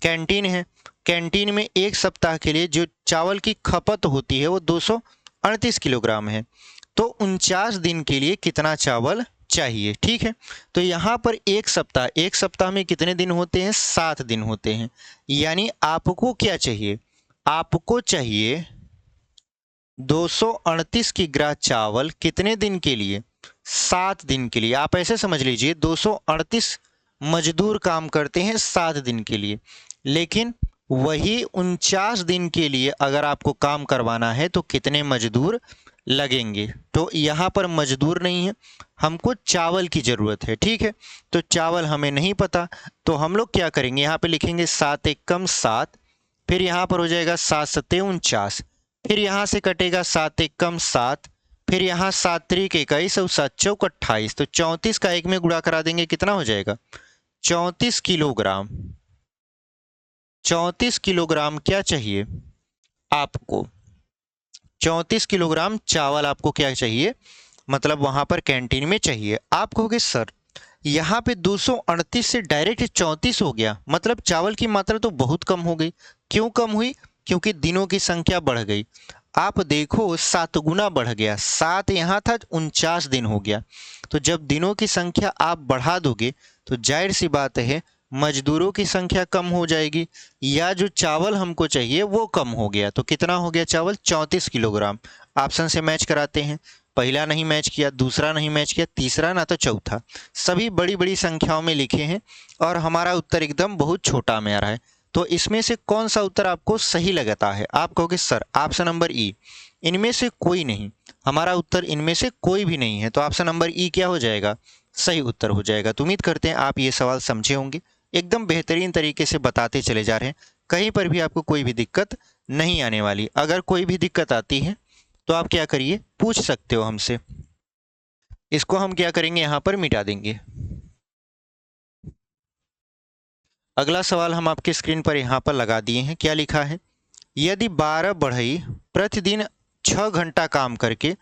A: कैंटीन है, कैंटीन में एक सप्ताह के लिए जो चावल की खपत होती है वो 238 किलोग्राम है। तो 49 दिन के लिए कितना चावल चाहिए? ठीक है, तो यहाँ पर एक सप्ताह में कितने दिन होते हैं? 7 दिन होते हैं। यानी आपको क्या चाहिए? आपको चाहिए 238 किग्रा चावल कितने दिन के लिए? 7 दिन के लिए। आप ऐसे समझ लीजिए 238 मजदूर काम करते हैं 7 दिन के लिए, लेकिन वही 49 दिन के लिए अगर आपको काम करवाना है तो कितने मजदूर लगेंगे? तो यहाँ पर मजदूर नहीं है, हमको चावल की ज़रूरत है। ठीक है, तो चावल हमें नहीं पता, तो हम लोग क्या करेंगे? यहाँ पे लिखेंगे 7 एकम 7, फिर यहाँ पर हो जाएगा 7 सत्ते 49, फिर यहाँ से कटेगा 7 एकम 7, फिर यहाँ 7 त्रिक 21 और 7 चौक 28। तो 34 का 1 में गुणा करा देंगे, कितना हो जाएगा? 34 किलोग्राम। 34 किलोग्राम क्या चाहिए आपको? 34 किलोग्राम चावल आपको क्या चाहिए? मतलब वहां पर कैंटीन में चाहिए। आप कहोगे सर यहाँ पे 238 से डायरेक्ट 34 हो गया, मतलब चावल की मात्रा तो बहुत कम हो गई। क्यों कम हुई? क्योंकि दिनों की संख्या बढ़ गई। आप देखो 7 गुना बढ़ गया, 7 यहाँ था 49 दिन हो गया। तो जब दिनों की संख्या आप बढ़ा दोगे तो जाहिर सी बात है मजदूरों की संख्या कम हो जाएगी, या जो चावल हमको चाहिए वो कम हो गया। तो कितना हो गया चावल? 34 किलोग्राम। ऑप्शन से मैच कराते हैं। पहला नहीं मैच किया, दूसरा नहीं मैच किया, तीसरा ना तो चौथा, सभी बड़ी बड़ी संख्याओं में लिखे हैं और हमारा उत्तर एकदम बहुत छोटा में आ रहा है। तो इसमें से कौन सा उत्तर आपको सही लगता है? आप कहोगे सर ऑप्शन नंबर ई, इनमें से कोई नहीं। हमारा उत्तर इनमें से कोई भी नहीं है, तो ऑप्शन नंबर ई क्या हो जाएगा? सही उत्तर हो जाएगा। तो उम्मीद करते हैं आप ये सवाल समझे होंगे। एकदम बेहतरीन तरीके से बताते चले जा रहे हैं, कहीं पर भी आपको कोई भी दिक्कत नहीं आने वाली। अगर कोई भी दिक्कत आती है तो आप क्या करिए, पूछ सकते हो हमसे। इसको हम क्या करेंगे, यहाँ पर मिटा देंगे। अगला सवाल हम आपके स्क्रीन पर यहाँ पर लगा दिए हैं। क्या लिखा है? यदि 12 बढ़ई प्रतिदिन 6 घंटा काम करके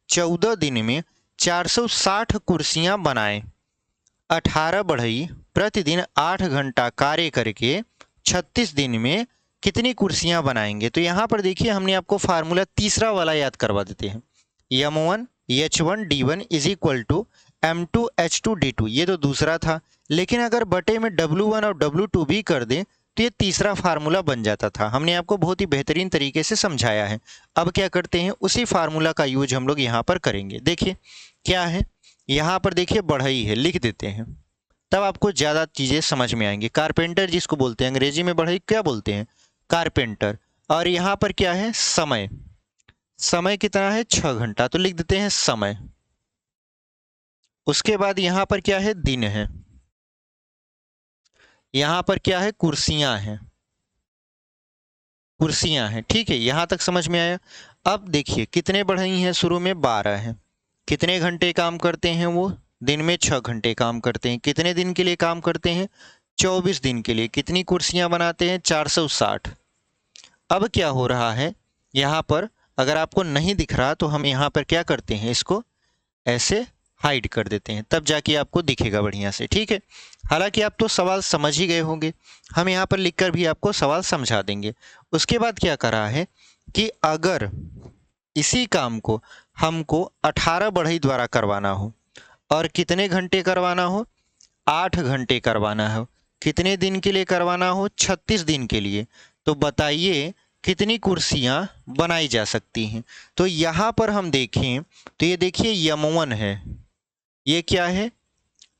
A: 14 दिन में 460 कुर्सियां बनाए, 18 बढ़ई प्रतिदिन 8 घंटा कार्य करके 36 दिन में कितनी कुर्सियां बनाएंगे? तो यहाँ पर देखिए हमने आपको फार्मूला तीसरा वाला याद करवा देते हैं। M1 H1 D1 is equal to M2 H2 D2, ये तो दूसरा था, लेकिन अगर बटे में W1 और W2 भी कर दें तो ये तीसरा फार्मूला बन जाता था। हमने आपको बहुत ही बेहतरीन तरीके से समझाया है। अब क्या करते हैं, उसी फार्मूला का यूज हम लोग यहाँ पर करेंगे। देखिए क्या है, यहाँ पर देखिए बढ़ई है, लिख देते हैं, तब आपको ज़्यादा चीज़ें समझ में आएंगी। कारपेंटर जिसको बोलते हैं, अंग्रेजी में बढ़ई क्या बोलते हैं? कारपेंटर। और यहाँ पर क्या है? समय। समय कितना है 6 घंटा, तो लिख देते हैं समय। उसके बाद यहां पर क्या है, दिन है। यहां पर क्या है, कुर्सियां हैं, कुर्सियां हैं। ठीक है, यहां तक समझ में आया। अब देखिए कितने बढ़ई हैं, शुरू में 12 हैं। कितने घंटे काम करते हैं वो, दिन में 6 घंटे काम करते हैं। कितने दिन के लिए काम करते हैं, 24 दिन के लिए। कितनी कुर्सियां बनाते हैं, 460। अब क्या हो रहा है यहाँ पर, अगर आपको नहीं दिख रहा तो हम यहाँ पर क्या करते हैं, इसको ऐसे हाइड कर देते हैं, तब जाके आपको दिखेगा बढ़िया से। ठीक है, हालांकि आप तो सवाल समझ ही गए होंगे, हम यहाँ पर लिखकर भी आपको सवाल समझा देंगे। उसके बाद क्या करा है कि अगर इसी काम को हमको 18 बढ़ई द्वारा करवाना हो और कितने घंटे करवाना हो, 8 घंटे करवाना हो, कितने दिन के लिए करवाना हो, 36 दिन के लिए, तो बताइए कितनी कुर्सियां बनाई जा सकती हैं। तो यहाँ पर हम देखें तो ये देखिए यम1 है, ये क्या है,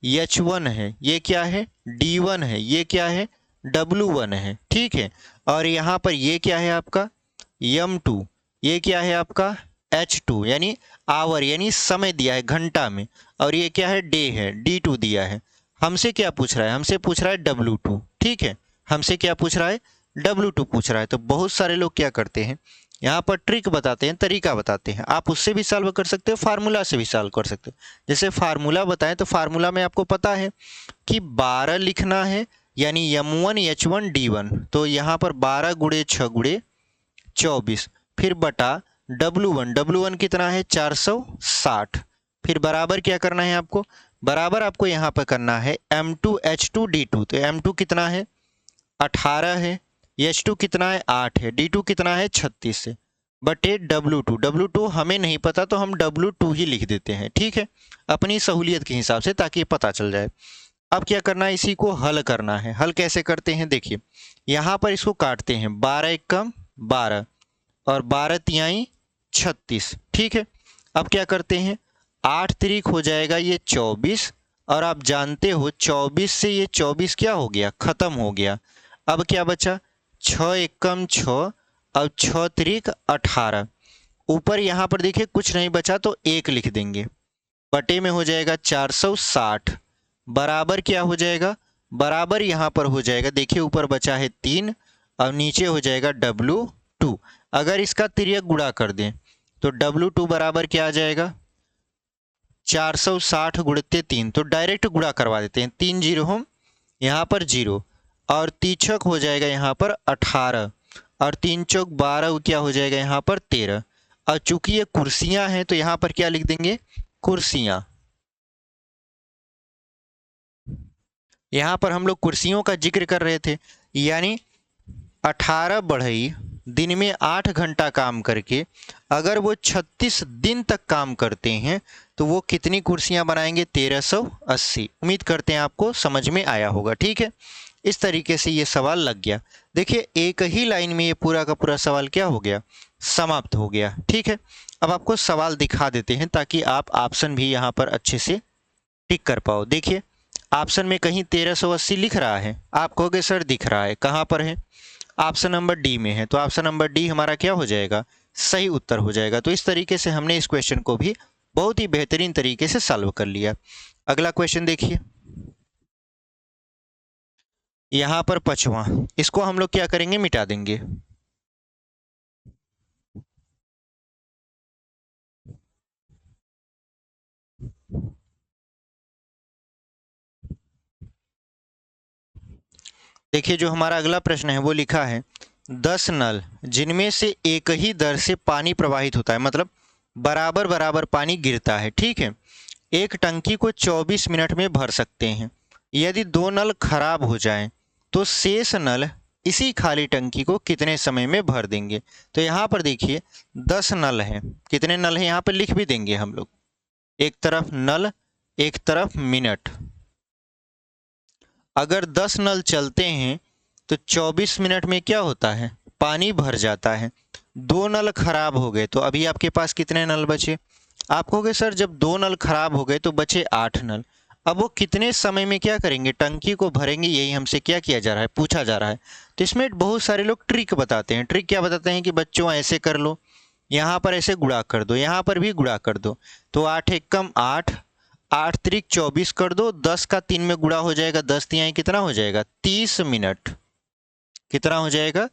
A: H1 है, ये क्या है, D1 है, ये क्या है, W1 है। ठीक है, और यहाँ पर ये क्या है आपका M2, ये क्या है आपका H2 यानी आवर यानी समय दिया है घंटा में, और ये क्या है डे है, D2 दिया है। हमसे क्या पूछ रहा है, हमसे पूछ रहा है W2। ठीक है, हमसे क्या पूछ रहा है, W2 पूछ रहा है। तो बहुत सारे लोग क्या करते हैं, यहाँ पर ट्रिक बताते हैं, तरीका बताते हैं। आप उससे भी सॉल्व कर सकते हो, फार्मूला से भी सॉल्व कर सकते हो। जैसे फार्मूला बताएं तो फार्मूला में आपको पता है कि 12 लिखना है, यानी M1 H1 D1। तो यहाँ पर 12 गुणे 6 गुणे 24, फिर बटा W1 कितना है 460, फिर बराबर क्या करना है आपको, बराबर आपको यहाँ पर करना है M2 H2 D2। तो M2 कितना है 18 है, H2 कितना है 8 है, D2 कितना है 36 है, बटे W2 हमें नहीं पता तो हम W2 ही लिख देते हैं। ठीक है, अपनी सहूलियत के हिसाब से, ताकि पता चल जाए। अब क्या करना है, इसी को हल करना है। हल कैसे करते हैं, देखिए यहाँ पर इसको काटते हैं, 12 एकम 12 और 12 तिहाई 36। ठीक है, अब क्या करते हैं, 8 तिरिक हो जाएगा ये 24, और आप जानते हो 24 से ये 24 क्या हो गया, खत्म हो गया। अब क्या बचा, 6 एकम 6 और 6 तिरिक 18। ऊपर यहाँ पर देखिए कुछ नहीं बचा तो 1 लिख देंगे, बटे में हो जाएगा 460, बराबर क्या हो जाएगा, बराबर यहाँ पर हो जाएगा, देखिए ऊपर बचा है 3 और नीचे हो जाएगा W2। अगर इसका तिर्यक गुणा कर दें तो W2 बराबर क्या आ जाएगा, 460 गुणित 3। तो डायरेक्ट गुणा करवा देते हैं, 3 जीरो हम यहाँ पर 0, और तीछक हो जाएगा यहाँ पर 18, और 3 चौक 12 क्या हो जाएगा यहाँ पर 13। और चूंकि ये कुर्सियां हैं तो यहाँ पर क्या लिख देंगे, कुर्सियां। यहाँ पर हम लोग कुर्सियों का जिक्र कर रहे थे, यानी 18 बढ़ई दिन में 8 घंटा काम करके अगर वो 36 दिन तक काम करते हैं तो वो कितनी कुर्सियां बनाएंगे, 1380। उम्मीद करते हैं आपको समझ में आया होगा। ठीक है, इस तरीके से ये सवाल लग गया। देखिए एक ही लाइन में ये पूरा का पूरा सवाल क्या हो गया, समाप्त हो गया। ठीक है, अब आपको सवाल दिखा देते हैं ताकि आप ऑप्शन भी यहाँ पर अच्छे से टिक कर पाओ। देखिए ऑप्शन में कहीं 1380 लिख रहा है, आप कहोगे सर दिख रहा है, कहाँ पर है, ऑप्शन नंबर डी में है। तो ऑप्शन नंबर डी हमारा क्या हो जाएगा, सही उत्तर हो जाएगा। तो इस तरीके से हमने इस क्वेश्चन को भी बहुत ही बेहतरीन तरीके से सॉल्व कर लिया। अगला क्वेश्चन देखिए, यहाँ पर 5वां, इसको हम लोग क्या करेंगे, मिटा देंगे। देखिए जो हमारा अगला प्रश्न है वो लिखा है 10 नल जिनमें से एक ही दर से पानी प्रवाहित होता है, मतलब बराबर बराबर पानी गिरता है। ठीक है, एक टंकी को 24 मिनट में भर सकते हैं। यदि 2 नल खराब हो जाएं तो शेष नल इसी खाली टंकी को कितने समय में भर देंगे। तो यहाँ पर देखिए 10 नल हैं, कितने नल हैं यहाँ पर लिख भी देंगे हम लोग, एक तरफ नल एक तरफ मिनट। अगर 10 नल चलते हैं तो 24 मिनट में क्या होता है, पानी भर जाता है। 2 नल खराब हो गए तो अभी आपके पास कितने नल बचे, आप कहोगे सर जब 2 नल खराब हो गए तो बचे 8 नल। अब वो कितने समय में क्या करेंगे, टंकी को भरेंगे, यही हमसे क्या किया जा रहा है, पूछा जा रहा है। तो इसमें बहुत सारे लोग ट्रिक बताते हैं। ट्रिक क्या बताते हैं कि बच्चों ऐसे कर लो, यहाँ पर ऐसे गुणा कर दो, यहाँ पर भी गुणा कर दो, तो 8 एकम 8, 8 त्रिक 24 कर दो, 10 का 3 में गुणा हो जाएगा, 10 तिहाई कितना हो जाएगा 30 मिनट, कितना हो जाएगा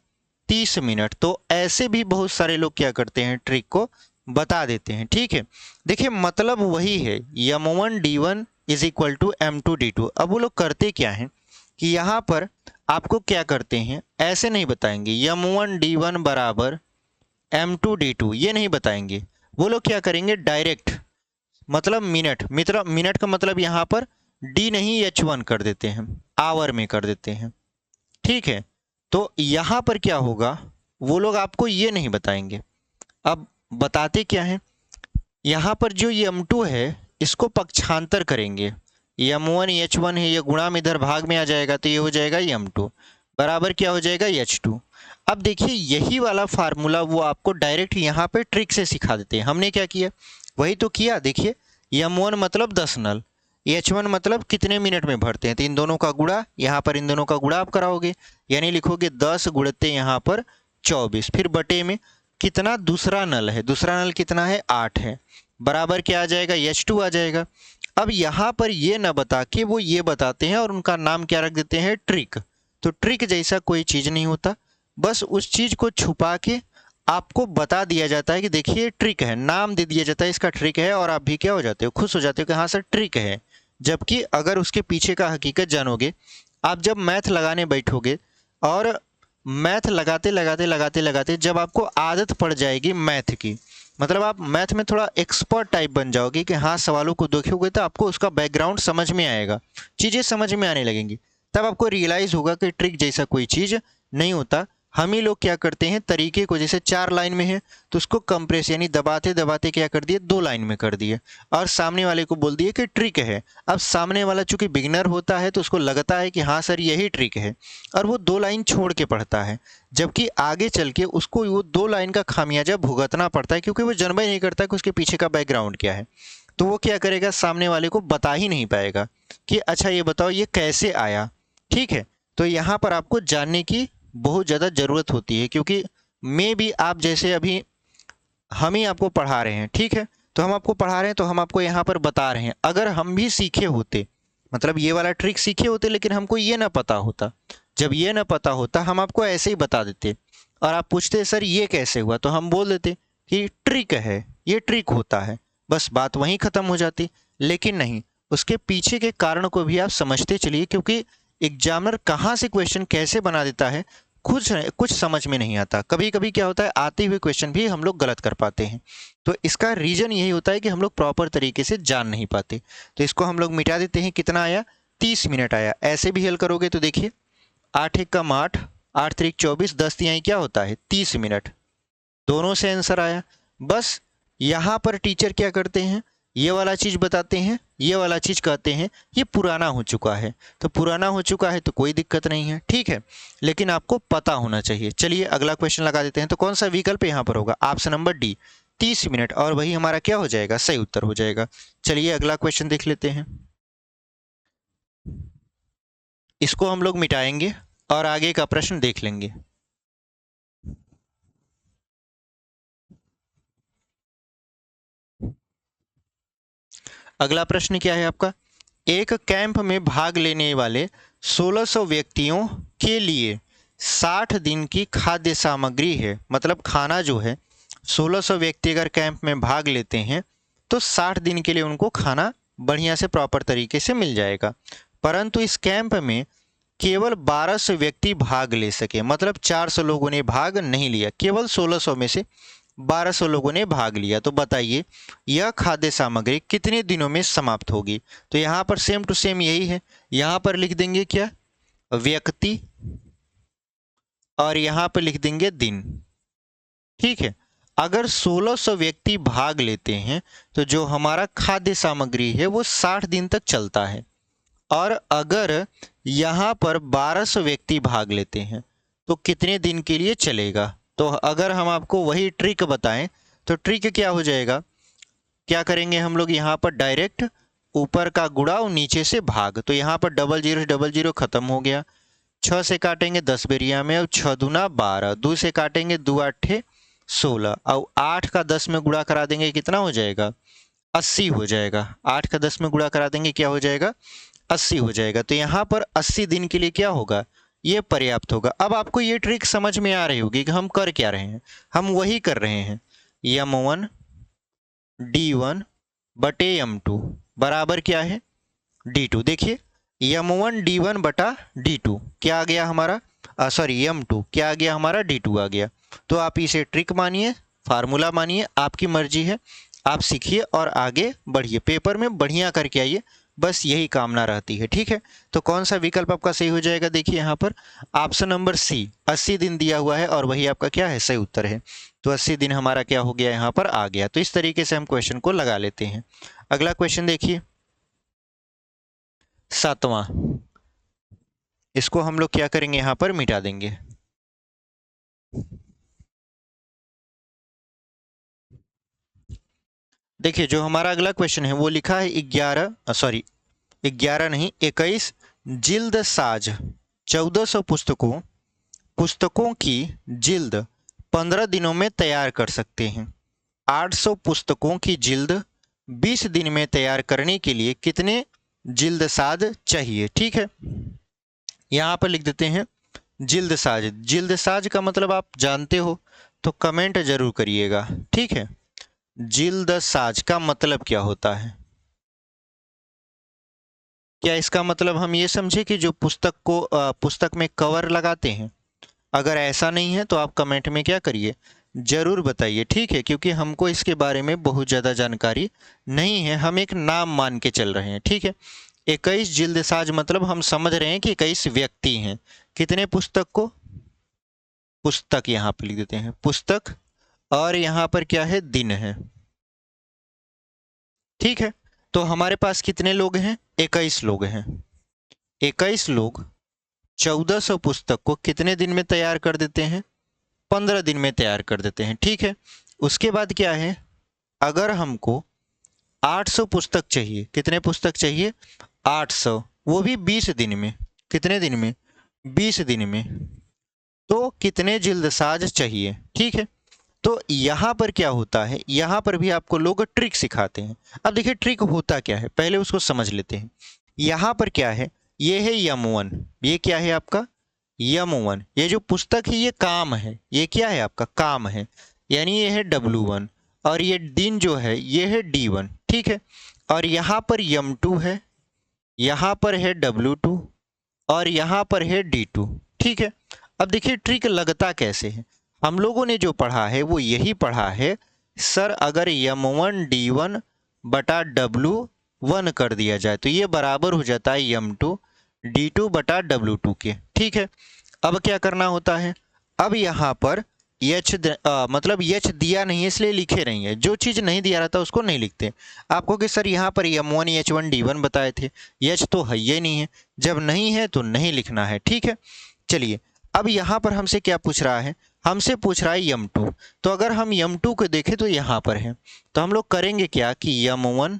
A: 30 मिनट। तो ऐसे भी बहुत सारे लोग क्या करते हैं, ट्रिक को बता देते हैं। ठीक है, देखिए मतलब वही है, m1 d1 is equal to m2 d2। अब वो लोग करते क्या हैं कि यहाँ पर आपको क्या करते हैं, ऐसे नहीं बताएंगे m1 d1 बराबर m2 d2, ये नहीं बताएंगे। वो लोग क्या करेंगे, डायरेक्ट मतलब मिनट का मतलब यहाँ पर d नहीं h1 कर देते हैं, आवर में कर देते हैं। ठीक है, तो यहाँ पर क्या होगा, वो लोग आपको ये नहीं बताएंगे। अब बताते क्या है, यहाँ पर जो m2 है इसको पक्षांतर करेंगे, m1 h1 है, ये गुणा में इधर भाग में आ जाएगा, तो ये हो जाएगा m2 बराबर क्या हो जाएगा h2। अब देखिए यही वाला फार्मूला वो आपको डायरेक्ट यहाँ पे ट्रिक से सिखा देते हैं। हमने क्या किया, वही तो किया। देखिए m1 मतलब 10 नल, h1 मतलब कितने मिनट में भरते हैं, तो इन दोनों का गुणा, यहाँ पर इन दोनों का गुणा आप कराओगे, यानी लिखोगे 10 गुणते यहाँ पर 24, फिर बटे में कितना दूसरा नल है, दूसरा नल कितना है 8 है, बराबर क्या आ जाएगा h2 आ जाएगा। अब यहाँ पर ये ना बता के वो ये बताते हैं और उनका नाम क्या रख देते हैं, ट्रिक। तो ट्रिक जैसा कोई चीज़ नहीं होता, बस उस चीज़ को छुपा के आपको बता दिया जाता है कि देखिए ट्रिक है, नाम दे दिया जाता है इसका ट्रिक है, और आप भी क्या हो जाते हो, खुश हो जाते हो कि हाँ सर ट्रिक है। जबकि अगर उसके पीछे का हकीकत जानोगे, आप जब मैथ लगाने बैठोगे और मैथ लगाते लगाते लगाते लगाते जब आपको आदत पड़ जाएगी मैथ की, मतलब आप मैथ में थोड़ा एक्सपर्ट टाइप बन जाओगे कि हाँ सवालों को देखोगे तो आपको उसका बैकग्राउंड समझ में आएगा, चीज़ें समझ में आने लगेंगी, तब आपको रियलाइज़ होगा कि ट्रिक जैसा कोई चीज़ नहीं होता। हम ही लोग क्या करते हैं, तरीके को जैसे 4 लाइन में है तो उसको कंप्रेस यानी दबाते दबाते क्या कर दिए, 2 लाइन में कर दिए, और सामने वाले को बोल दिए कि ट्रिक है। अब सामने वाला चूंकि बिगनर होता है तो उसको लगता है कि हाँ सर यही ट्रिक है, और वो 2 लाइन छोड़ के पढ़ता है, जबकि आगे चल के उसको वो 2 लाइन का खामियाजा भुगतना पड़ता है, क्योंकि वो जानबूझ नहीं करता कि उसके पीछे का बैकग्राउंड क्या है। तो वो क्या करेगा, सामने वाले को बता ही नहीं पाएगा कि अच्छा ये बताओ ये कैसे आया। ठीक है, तो यहाँ पर आपको जानने की बहुत ज़्यादा ज़रूरत होती है, क्योंकि मे भी आप जैसे अभी हम ही आपको पढ़ा रहे हैं, ठीक है, तो हम आपको पढ़ा रहे हैं तो हम आपको यहाँ पर बता रहे हैं, अगर हम भी सीखे होते, मतलब ये वाला ट्रिक सीखे होते, लेकिन हमको ये ना पता होता, जब ये ना पता होता हम आपको ऐसे ही बता देते, और आप पूछते सर ये कैसे हुआ, तो हम बोल देते कि ट्रिक है, ये ट्रिक होता है, बस बात वहीं ख़त्म हो जाती। लेकिन नहीं, उसके पीछे के कारण को भी आप समझते चलिए, क्योंकि एग्जामिनर कहाँ से क्वेश्चन कैसे बना देता है कुछ कुछ समझ में नहीं आता। कभी कभी क्या होता है, आते हुए क्वेश्चन भी हम लोग गलत कर पाते हैं, तो इसका रीज़न यही होता है कि हम लोग प्रॉपर तरीके से जान नहीं पाते। तो इसको हम लोग मिटा देते हैं, कितना आया 30 मिनट आया। ऐसे भी हल करोगे तो देखिए 8 एकम 8, 8 त्रिक 24, 10 तिहाई क्या होता है 30 मिनट, दोनों से आंसर आया। बस यहाँ पर टीचर क्या करते हैं, ये वाला चीज़ बताते हैं, ये वाला चीज़ कहते हैं ये पुराना हो चुका है, तो पुराना हो चुका है तो कोई दिक्कत नहीं है, ठीक है, लेकिन आपको पता होना चाहिए। चलिए अगला क्वेश्चन लगा देते हैं। तो कौन सा विकल्प यहाँ पर होगा, ऑप्शन नंबर डी 30 मिनट, और वही हमारा क्या हो जाएगा, सही उत्तर हो जाएगा। चलिए अगला क्वेश्चन देख लेते हैं, इसको हम लोग मिटाएंगे और आगे का प्रश्न देख लेंगे। अगला प्रश्न क्या है आपका, एक कैंप में भाग लेने वाले 1600 व्यक्तियों के लिए 60 दिन की खाद्य सामग्री है, मतलब खाना जो है 1600 व्यक्ति अगर कैंप में भाग लेते हैं तो 60 दिन के लिए उनको खाना बढ़िया से प्रॉपर तरीके से मिल जाएगा। परंतु इस कैंप में केवल 1200 व्यक्ति भाग ले सके, मतलब 400 लोगों ने भाग नहीं लिया, केवल 1600 में से 1200 लोगों ने भाग लिया। तो बताइए यह खाद्य सामग्री कितने दिनों में समाप्त होगी। तो यहाँ पर सेम टू सेम यही है, यहाँ पर लिख देंगे क्या, व्यक्ति, और यहाँ पर लिख देंगे दिन। ठीक है, अगर 1600 व्यक्ति भाग लेते हैं तो जो हमारा खाद्य सामग्री है वो 60 दिन तक चलता है, और अगर यहाँ पर 1200 व्यक्ति भाग लेते हैं तो कितने दिन के लिए चलेगा। तो अगर हम आपको वही ट्रिक बताएं तो ट्रिक क्या हो जाएगा, क्या करेंगे हम लोग, यहाँ पर डायरेक्ट ऊपर का गुणा और नीचे से भाग, तो यहाँ पर 00 खत्म हो गया, 6 से काटेंगे 10 बेरिया में, अब 6 दूना 12, 2 से काटेंगे 2 8 16, और 8 का 10 में गुणा करा देंगे कितना हो जाएगा? 80 हो जाएगा। 8 का 10 में गुणा करा देंगे क्या हो जाएगा? 80 हो जाएगा। तो यहाँ पर 80 दिन के लिए क्या होगा? ये पर्याप्त होगा। अब आपको ये ट्रिक समझ में आ रही होगी कि हम कर क्या रहे हैं। हम वही कर रहे हैं, m1 d1 बटे m2 बराबर क्या है? d2। देखिए m1 d1 बटा d2 क्या आ गया हमारा? सॉरी m2 क्या आ गया हमारा? d2 आ गया। तो आप इसे ट्रिक मानिए, फार्मूला मानिए, आपकी मर्जी है। आप सीखिए और आगे बढ़िए, पेपर में बढ़िया करके आइए, बस यही कामना रहती है। ठीक है, तो कौन सा विकल्प आपका सही हो जाएगा? देखिए यहाँ पर ऑप्शन नंबर सी 80 दिन दिया हुआ है और वही आपका क्या है? सही उत्तर है। तो 80 दिन हमारा क्या हो गया? यहाँ पर आ गया। तो इस तरीके से हम क्वेश्चन को लगा लेते हैं। अगला क्वेश्चन देखिए 7वां। इसको हम लोग क्या करेंगे? यहाँ पर मिटा देंगे। देखिए जो हमारा अगला क्वेश्चन है वो लिखा है 11 नहीं 21 जिल्द साज 1400 पुस्तकों की जिल्द 15 दिनों में तैयार कर सकते हैं। 800 पुस्तकों की जिल्द 20 दिन में तैयार करने के लिए कितने जिल्द साज चाहिए? ठीक है, यहाँ पर लिख देते हैं जिल्द साज। जिल्द साज का मतलब आप जानते हो तो कमेंट जरूर करिएगा। ठीक है, जिल्द साज का मतलब क्या होता है? क्या इसका मतलब हम ये समझे कि जो पुस्तक में कवर लगाते हैं? अगर ऐसा नहीं है तो आप कमेंट में क्या करिए? जरूर बताइए। ठीक है, क्योंकि हमको इसके बारे में बहुत ज़्यादा जानकारी नहीं है, हम एक नाम मान के चल रहे हैं। ठीक है, 21 जिल्द साज मतलब हम समझ रहे हैं कि 21 व्यक्ति हैं। कितने पुस्तक को? पुस्तक यहाँ पे लिख देते हैं पुस्तक, और यहाँ पर क्या है? दिन है। ठीक है, तो हमारे पास कितने लोग हैं? 21 लोग हैं। 21 लोग 1400 पुस्तक को कितने दिन में तैयार कर देते हैं? 15 दिन में तैयार कर देते हैं। ठीक है, उसके बाद क्या है? अगर हमको 800 पुस्तक चाहिए, कितने पुस्तक चाहिए? 800, वो भी 20 दिन में। कितने दिन में? 20 दिन में। तो कितने जिल्दसाज चाहिए? ठीक है, तो यहाँ पर क्या होता है? यहाँ पर भी आपको लोग ट्रिक सिखाते हैं। अब देखिए ट्रिक होता क्या है, पहले उसको समझ लेते हैं। यहाँ पर क्या है? ये है m1, ये क्या है आपका? m1। ये जो पुस्तक है ये काम है, ये क्या है आपका? काम है, यानी ये है w1। और ये दिन जो है ये है d1। ठीक है, और यहाँ पर m2 है, यहाँ पर है w2, और यहाँ पर है d2। ठीक है, अब देखिए ट्रिक लगता कैसे है। हम लोगों ने जो पढ़ा है वो यही पढ़ा है सर, अगर m1 d1 बटा w1 कर दिया जाए तो ये बराबर हो जाता है m2 d2 बटा w2 के। ठीक है, अब क्या करना होता है? अब यहाँ पर मतलब एच दिया नहीं है इसलिए लिखे नहीं है। जो चीज़ नहीं दिया रहता उसको नहीं लिखते। आपको कि सर यहाँ पर m1 h1 d1 बताए थे, एच तो है ही नहीं है। जब नहीं है तो नहीं लिखना है। ठीक है, चलिए अब यहाँ पर हमसे क्या पूछ रहा है? हमसे पूछ रहा है m2। तो अगर हम m2 को देखें तो यहाँ पर है, तो हम लोग करेंगे क्या कि m1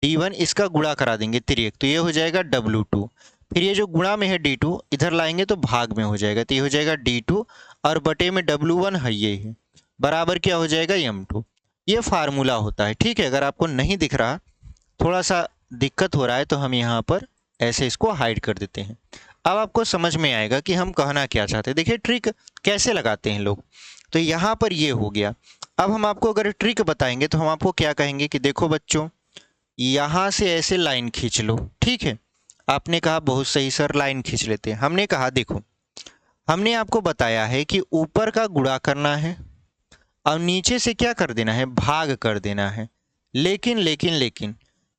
A: d1 इसका गुणा करा देंगे तिर्यक, तो ये हो जाएगा w2। फिर ये जो गुणा में है d2 इधर लाएंगे तो भाग में हो जाएगा, तो ये हो जाएगा d2 और बटे में w1 है ये है, बराबर क्या हो जाएगा? m2। ये फार्मूला होता है। ठीक है, अगर आपको नहीं दिख रहा, थोड़ा सा दिक्कत हो रहा है, तो हम यहाँ पर ऐसे इसको हाइड कर देते हैं। अब आपको समझ में आएगा कि हम कहना क्या चाहते हैं। देखिए ट्रिक कैसे लगाते हैं लोग। तो यहाँ पर ये हो गया। अब हम आपको अगर ट्रिक बताएंगे तो हम आपको क्या कहेंगे कि देखो बच्चों, यहाँ से ऐसे लाइन खींच लो। ठीक है, आपने कहा बहुत सही सर, लाइन खींच लेते हैं। हमने कहा देखो, हमने आपको बताया है कि ऊपर का गुणा करना है और नीचे से क्या कर देना है? भाग कर देना है। लेकिन लेकिन लेकिन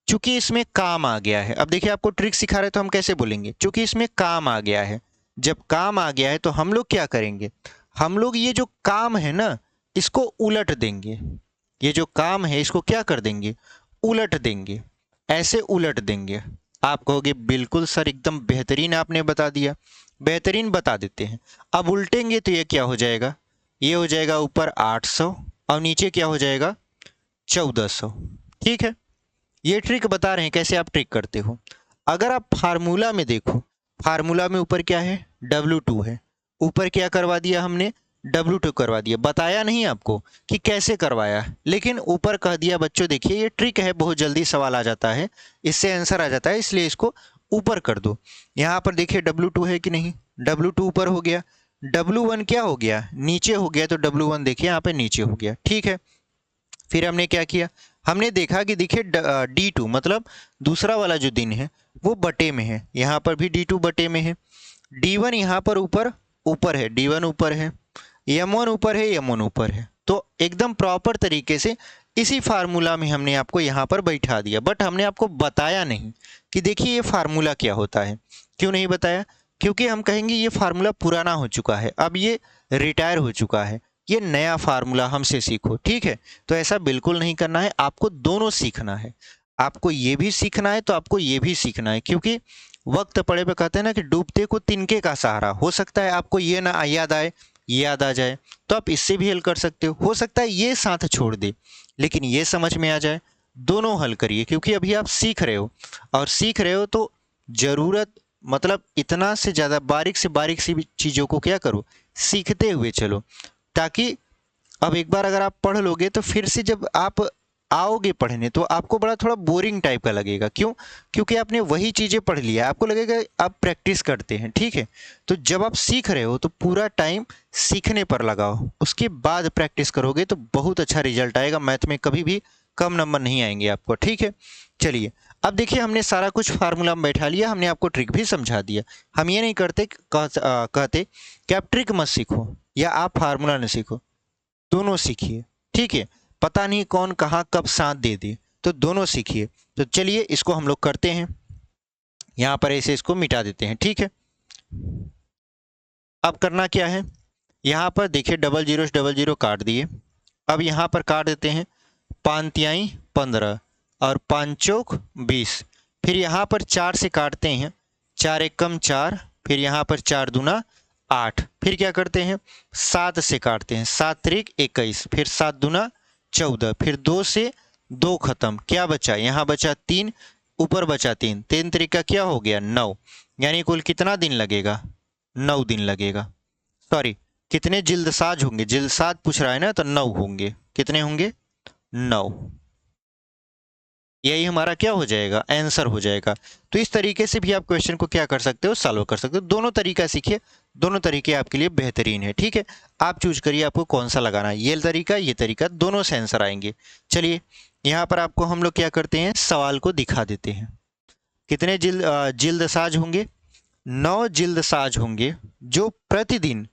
A: चूंकि इसमें काम आ गया है, अब देखिए आपको ट्रिक सिखा रहे तो हम कैसे बोलेंगे? चूंकि इसमें काम आ गया है, जब काम आ गया है तो हम लोग क्या करेंगे? हम लोग ये जो काम है ना इसको उलट देंगे। ये जो काम है इसको क्या कर देंगे? उलट देंगे, ऐसे उलट देंगे। आप कहोगे बिल्कुल सर एकदम बेहतरीन आपने बता दिया। बेहतरीन बता देते हैं। अब उल्टेंगे तो ये क्या हो जाएगा? ये हो जाएगा ऊपर 800 और नीचे क्या हो जाएगा? 1400। ठीक है, ये ट्रिक बता रहे हैं कैसे आप ट्रिक करते हो। अगर आप फार्मूला में देखो, फार्मूला में ऊपर क्या है? W2 है, ऊपर क्या करवा दिया हमने? W2 करवा दिया, बताया नहीं आपको कि कैसे करवाया, लेकिन ऊपर कह दिया बच्चों देखिए ये ट्रिक है, बहुत जल्दी सवाल आ जाता है, इससे आंसर आ जाता है, इसलिए इसको ऊपर कर दो। यहाँ पर देखिए W2 है कि नहीं, W2 ऊपर हो गया, W1 क्या हो गया, नीचे हो गया, तो W1 देखिए यहाँ पे नीचे हो गया, ठीक है। फिर हमने क्या किया, हमने देखा कि देखिए D2 मतलब दूसरा वाला जो दिन है वो बटे में है, यहाँ पर भी D2 बटे में है, D1 यहाँ पर ऊपर ऊपर है, D1 ऊपर है, M1 ऊपर है, M1 ऊपर है, तो एकदम प्रॉपर तरीके से इसी फार्मूला में हमने आपको यहाँ पर बैठा दिया, बट हमने आपको बताया नहीं कि देखिए ये फार्मूला क्या होता है। क्यों नहीं बताया, क्योंकि हम कहेंगे ये फार्मूला पुराना हो चुका है, अब ये रिटायर हो चुका है, ये नया फार्मूला हमसे सीखो, ठीक है। तो ऐसा बिल्कुल नहीं करना है, आपको दोनों सीखना है, आपको ये भी सीखना है तो आपको ये भी सीखना है, क्योंकि वक्त पड़े पे कहते हैं ना कि डूबते को तिनके का सहारा, हो सकता है आपको ये ना याद आए, ये याद आ जाए, तो आप इससे भी हल कर सकते हो सकता है ये साथ छोड़ दे लेकिन ये समझ में आ जाए, दोनों हल करिए, क्योंकि अभी आप सीख रहे हो, और सीख रहे हो तो ज़रूरत मतलब इतना से ज़्यादा बारीक सी भी चीज़ों को क्या करो, सीखते हुए चलो, ताकि अब एक बार अगर आप पढ़ लोगे तो फिर से जब आप आओगे पढ़ने तो आपको बड़ा थोड़ा बोरिंग टाइप का लगेगा, क्यों, क्योंकि आपने वही चीज़ें पढ़ लिया, आपको लगेगा आप प्रैक्टिस करते हैं, ठीक है। तो जब आप सीख रहे हो तो पूरा टाइम सीखने पर लगाओ, उसके बाद प्रैक्टिस करोगे तो बहुत अच्छा रिजल्ट आएगा, मैथ में कभी भी कम नंबर नहीं आएंगे आपको, ठीक है। चलिए अब देखिए हमने सारा कुछ फार्मूला में बैठा लिया, हमने आपको ट्रिक भी समझा दिया। हम ये नहीं कहते कि आप ट्रिक मत सीखो या आप फार्मूला न सीखो, दोनों सीखिए, ठीक है। पता नहीं कौन कहाँ कब साथ दे दे, तो दोनों सीखिए। तो चलिए इसको हम लोग करते हैं, यहाँ पर ऐसे इसको मिटा देते हैं, ठीक है। अब करना क्या है, यहाँ पर देखिए डबल जीरो काट दिए, अब यहाँ पर काट देते हैं, 5 तिहाई 15 और 5 चौक 20, फिर यहाँ पर 4 से काटते हैं, 4 एक कम 4, फिर यहाँ पर 4 दूना 8, फिर क्या करते हैं 7 से काटते हैं, 7 त्रिक 21, फिर 7 दूना 14, फिर 2 से 2 खत्म, क्या बचा, यहाँ बचा 3, ऊपर बचा 3, 3 त्रिक का क्या हो गया 9, यानी कुल कितना दिन लगेगा, 9 दिन लगेगा। सॉरी, कितने जिल्दसाज होंगे, जिल्दसाज पूछ रहा है ना, तो 9 होंगे, कितने होंगे 9, यही हमारा क्या हो जाएगा, आंसर हो जाएगा। तो इस तरीके से भी आप क्वेश्चन को क्या कर सकते हो, सॉल्व कर सकते हो। दोनों तरीका सीखिए, दोनों तरीके आपके लिए बेहतरीन है, ठीक है। आप चूज करिए आपको कौन सा लगाना है, ये तरीका दोनों से आंसर आएंगे। चलिए यहाँ पर आपको हम लोग क्या करते हैं, सवाल को दिखा देते हैं। कितने जिल्दसाज होंगे, 9 जिल्दसाज होंगे, जो प्रतिदिन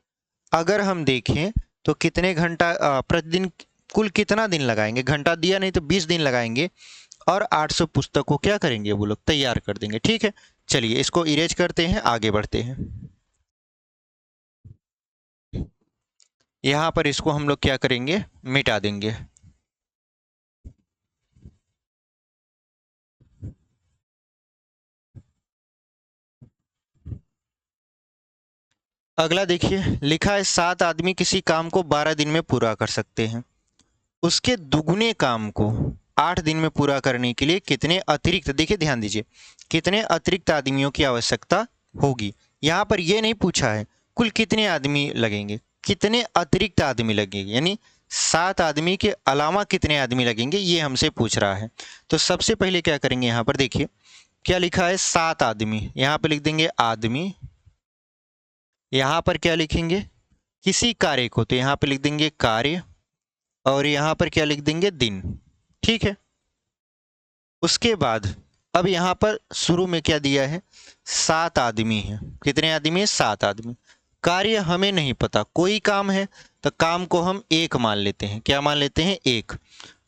A: अगर हम देखें तो कितने घंटा प्रतिदिन कुल कितना दिन लगाएंगे, घंटा दिया नहीं तो 20 दिन लगाएंगे, और 800 पुस्तक को क्या करेंगे वो लोग तैयार कर देंगे, ठीक है। चलिए इसको इरेज करते हैं, आगे बढ़ते हैं। यहाँ पर इसको हम लोग क्या करेंगे, मिटा देंगे। अगला देखिए लिखा है 7 आदमी किसी काम को 12 दिन में पूरा कर सकते हैं, उसके दुगने काम को 8 दिन में पूरा करने के लिए कितने अतिरिक्त, देखिए ध्यान दीजिए, कितने अतिरिक्त आदमियों की आवश्यकता होगी। यहाँ पर यह नहीं पूछा है कुल कितने आदमी लगेंगे, कितने अतिरिक्त आदमी लगेंगे, यानी 7 आदमी के अलावा कितने आदमी लगेंगे, ये हमसे पूछ रहा है। तो सबसे पहले क्या करेंगे, यहाँ पर देखिए क्या लिखा है 7 आदमी, यहाँ पर लिख देंगे आदमी, यहाँ पर क्या लिखेंगे किसी कार्य को, तो यहाँ पर लिख देंगे कार्य, और यहाँ पर क्या लिख देंगे दिन, ठीक है। उसके बाद अब यहाँ पर शुरू में क्या दिया है, 7 आदमी है, कितने आदमी है 7 आदमी, कार्य हमें नहीं पता, कोई काम है तो काम को हम एक मान लेते हैं, क्या मान लेते हैं एक,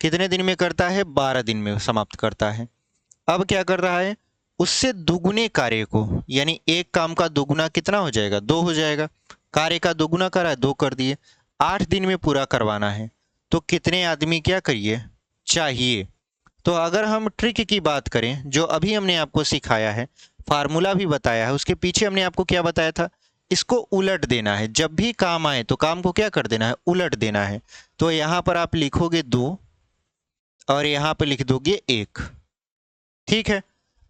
A: कितने दिन में करता है 12 दिन में समाप्त करता है। अब क्या कर रहा है, उससे दुगुने कार्य को, यानी एक काम का दुगुना कितना हो जाएगा 2 हो जाएगा, कार्य का दुगुना करा है 2 कर दिए, 8 दिन में पूरा करवाना है, तो कितने आदमी क्या करिए चाहिए। तो अगर हम ट्रिक की बात करें जो अभी हमने आपको सिखाया है, फार्मूला भी बताया है, उसके पीछे हमने आपको क्या बताया था, इसको उलट देना है, जब भी काम आए तो काम को क्या कर देना है, उलट देना है। तो यहाँ पर आप लिखोगे 2 और यहाँ पर लिख दोगे 1, ठीक है।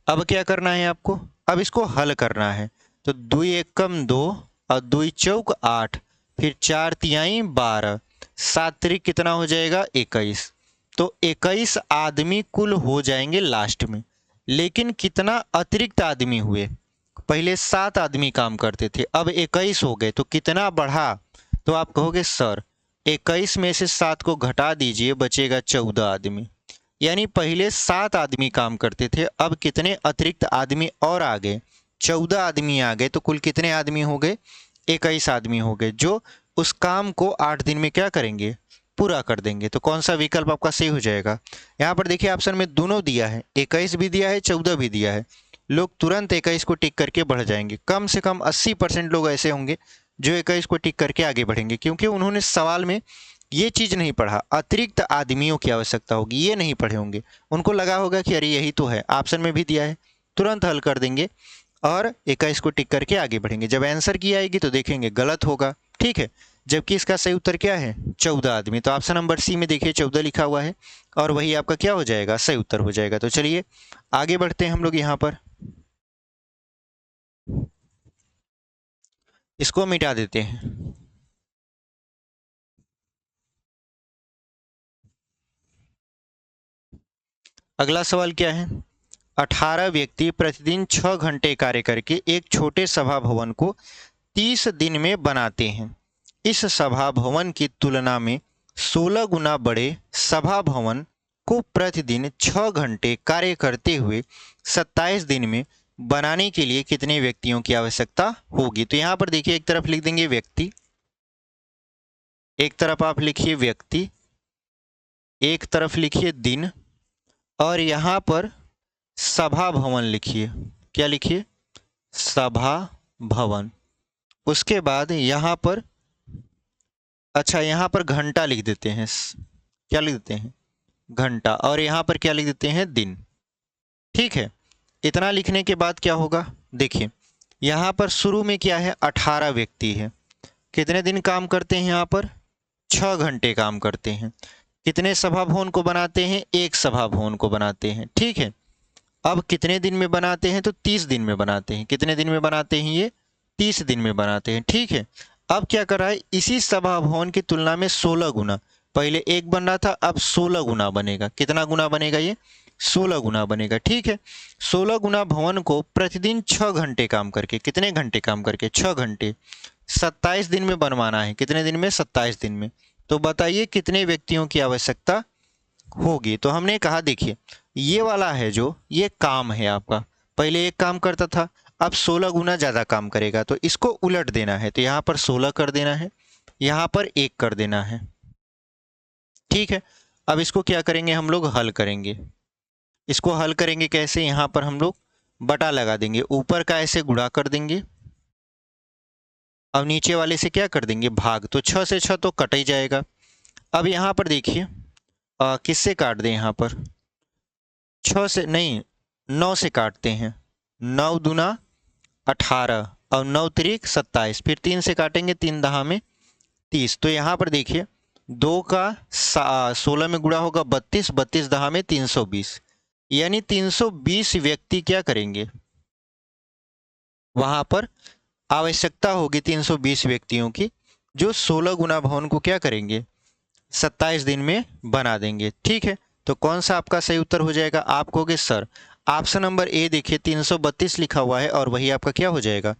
A: अब क्या करना है आपको, अब इसको हल करना है, तो 2 एक कम 2 और 2 चौक 8, फिर 4 तिहाई 12, 7 त्रिक कितना हो जाएगा 21। तो 21 आदमी कुल हो जाएंगे लास्ट में। लेकिन कितना अतिरिक्त आदमी हुए? पहले 7 आदमी काम करते थे, अब 21 हो गए, तो कितना बढ़ा? तो आप कहोगे सर 21 में से 7 को घटा दीजिए, बचेगा 14 आदमी। यानी पहले 7 आदमी काम करते थे, अब कितने अतिरिक्त आदमी और आ गए? 14 आदमी आ गए। तो कुल कितने आदमी हो गए? 21 आदमी हो गए, जो उस काम को 8 दिन में क्या करेंगे? पूरा कर देंगे। तो कौन सा विकल्प आपका सही हो जाएगा? यहाँ पर देखिए ऑप्शन में दोनों दिया है, 21 भी दिया है, 14 भी दिया है। लोग तुरंत 21 को टिक करके बढ़ जाएंगे। कम से कम 80% लोग ऐसे होंगे जो 21 को टिक करके आगे बढ़ेंगे, क्योंकि उन्होंने सवाल में ये चीज़ नहीं पढ़ा, अतिरिक्त आदमियों की आवश्यकता होगी, ये नहीं पढ़े होंगे। उनको लगा होगा कि अरे यही तो है, ऑप्शन में भी दिया है, तुरंत हल कर देंगे और 21 को टिक करके आगे बढ़ेंगे। जब आंसर की आएगी तो देखेंगे गलत होगा, ठीक है। जबकि इसका सही उत्तर क्या है? 14 आदमी। तो ऑप्शन नंबर सी में देखिए 14 लिखा हुआ है और वही आपका क्या हो जाएगा? सही उत्तर हो जाएगा। तो चलिए आगे बढ़ते हैं हम लोग। यहाँ पर इसको मिटा देते हैं। अगला सवाल क्या है? 18 व्यक्ति प्रतिदिन 6 घंटे कार्य करके एक छोटे सभा भवन को 30 दिन में बनाते हैं। इस सभा भवन की तुलना में 16 गुना बड़े सभा भवन को प्रतिदिन 6 घंटे कार्य करते हुए 27 दिन में बनाने के लिए कितने व्यक्तियों की आवश्यकता होगी? तो यहाँ पर देखिए, एक तरफ लिख देंगे व्यक्ति, एक तरफ आप लिखिए व्यक्ति, एक तरफ लिखिए दिन, और यहाँ पर सभा भवन लिखिए। क्या लिखिए? सभा भवन। उसके बाद यहाँ पर, अच्छा यहाँ पर घंटा लिख देते हैं। क्या लिख देते हैं? घंटा। और यहाँ पर क्या लिख देते हैं? दिन। ठीक है। इतना लिखने के बाद क्या होगा? देखिए यहाँ पर शुरू में क्या है? 18 व्यक्ति है। कितने दिन काम करते हैं? यहाँ पर 6 घंटे काम करते हैं। कितने सभा भवन को बनाते हैं? एक सभा भवन को बनाते हैं। ठीक है। अब कितने दिन में बनाते हैं? तो 30 दिन में बनाते हैं। कितने दिन में बनाते हैं? ये 30 दिन में बनाते हैं। ठीक है। अब क्या कर रहा है? इसी सभा भवन की तुलना में 16 गुना, पहले एक बन रहा था, अब 16 गुना बनेगा। कितना गुना बनेगा? ये 16 गुना बनेगा। ठीक है। 16 गुना भवन को प्रतिदिन 6 घंटे काम करके, कितने घंटे काम करके? 6 घंटे, 27 दिन में बनवाना है। कितने दिन में? 27 दिन में। तो बताइए कितने व्यक्तियों की आवश्यकता होगी? तो हमने कहा देखिए ये वाला है जो, ये काम है आपका, पहले एक काम करता था, अब 16 गुना ज़्यादा काम करेगा, तो इसको उलट देना है। तो यहाँ पर 16 कर देना है, यहाँ पर 1 कर देना है। ठीक है। अब इसको क्या करेंगे? हम लोग हल करेंगे। इसको हल करेंगे कैसे? यहाँ पर हम लोग बटा लगा देंगे, ऊपर का ऐसे गुणा कर देंगे, अब नीचे वाले से क्या कर देंगे? भाग। तो 6 से 6 तो कट ही जाएगा। अब यहाँ पर देखिए किससे काट दें? यहाँ पर 6 से नहीं, 9 से काटते हैं। 9 दूना 18 और 9 तिरिक 27, फिर 3 से काटेंगे, 3 दहा में 30। तो यहाँ पर देखिए 2 का 16 में गुणा होगा 32, 32 दहा में 320, यानी 320 व्यक्ति क्या करेंगे? वहाँ पर आवश्यकता होगी 320 व्यक्तियों की, जो 16 गुना भवन को क्या करेंगे? 27 दिन में बना देंगे। ठीक है। तो कौन सा आपका सही उत्तर हो जाएगा? आप कहोगे सर ऑप्शन नंबर ए देखिए 332 लिखा हुआ है और वही आपका क्या हो जाएगा?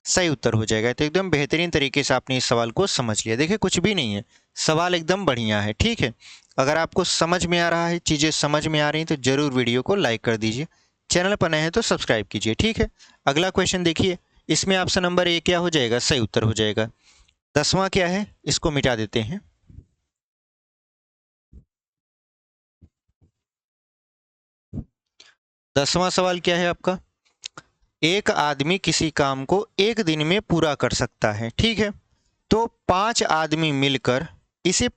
A: सही उत्तर हो जाएगा। तो एकदम बेहतरीन तरीके से आपने इस सवाल को समझ लिया। देखिए कुछ भी नहीं है, सवाल एकदम बढ़िया है। ठीक है। अगर आपको समझ में आ रहा है, चीज़ें समझ में आ रही हैं, तो ज़रूर वीडियो को लाइक कर दीजिए, चैनल पर नए हैं तो सब्सक्राइब कीजिए। ठीक है। अगला क्वेश्चन देखिए, इसमें ऑप्शन नंबर ए क्या हो जाएगा? सही उत्तर हो जाएगा। 10वां क्या है? इसको मिटा देते हैं। 10वां सवाल क्या है आपका? एक आदमी किसी काम को एक दिन में पूरा कर सकता है। ठीक है। तो 5 आदमी मिलकर इसे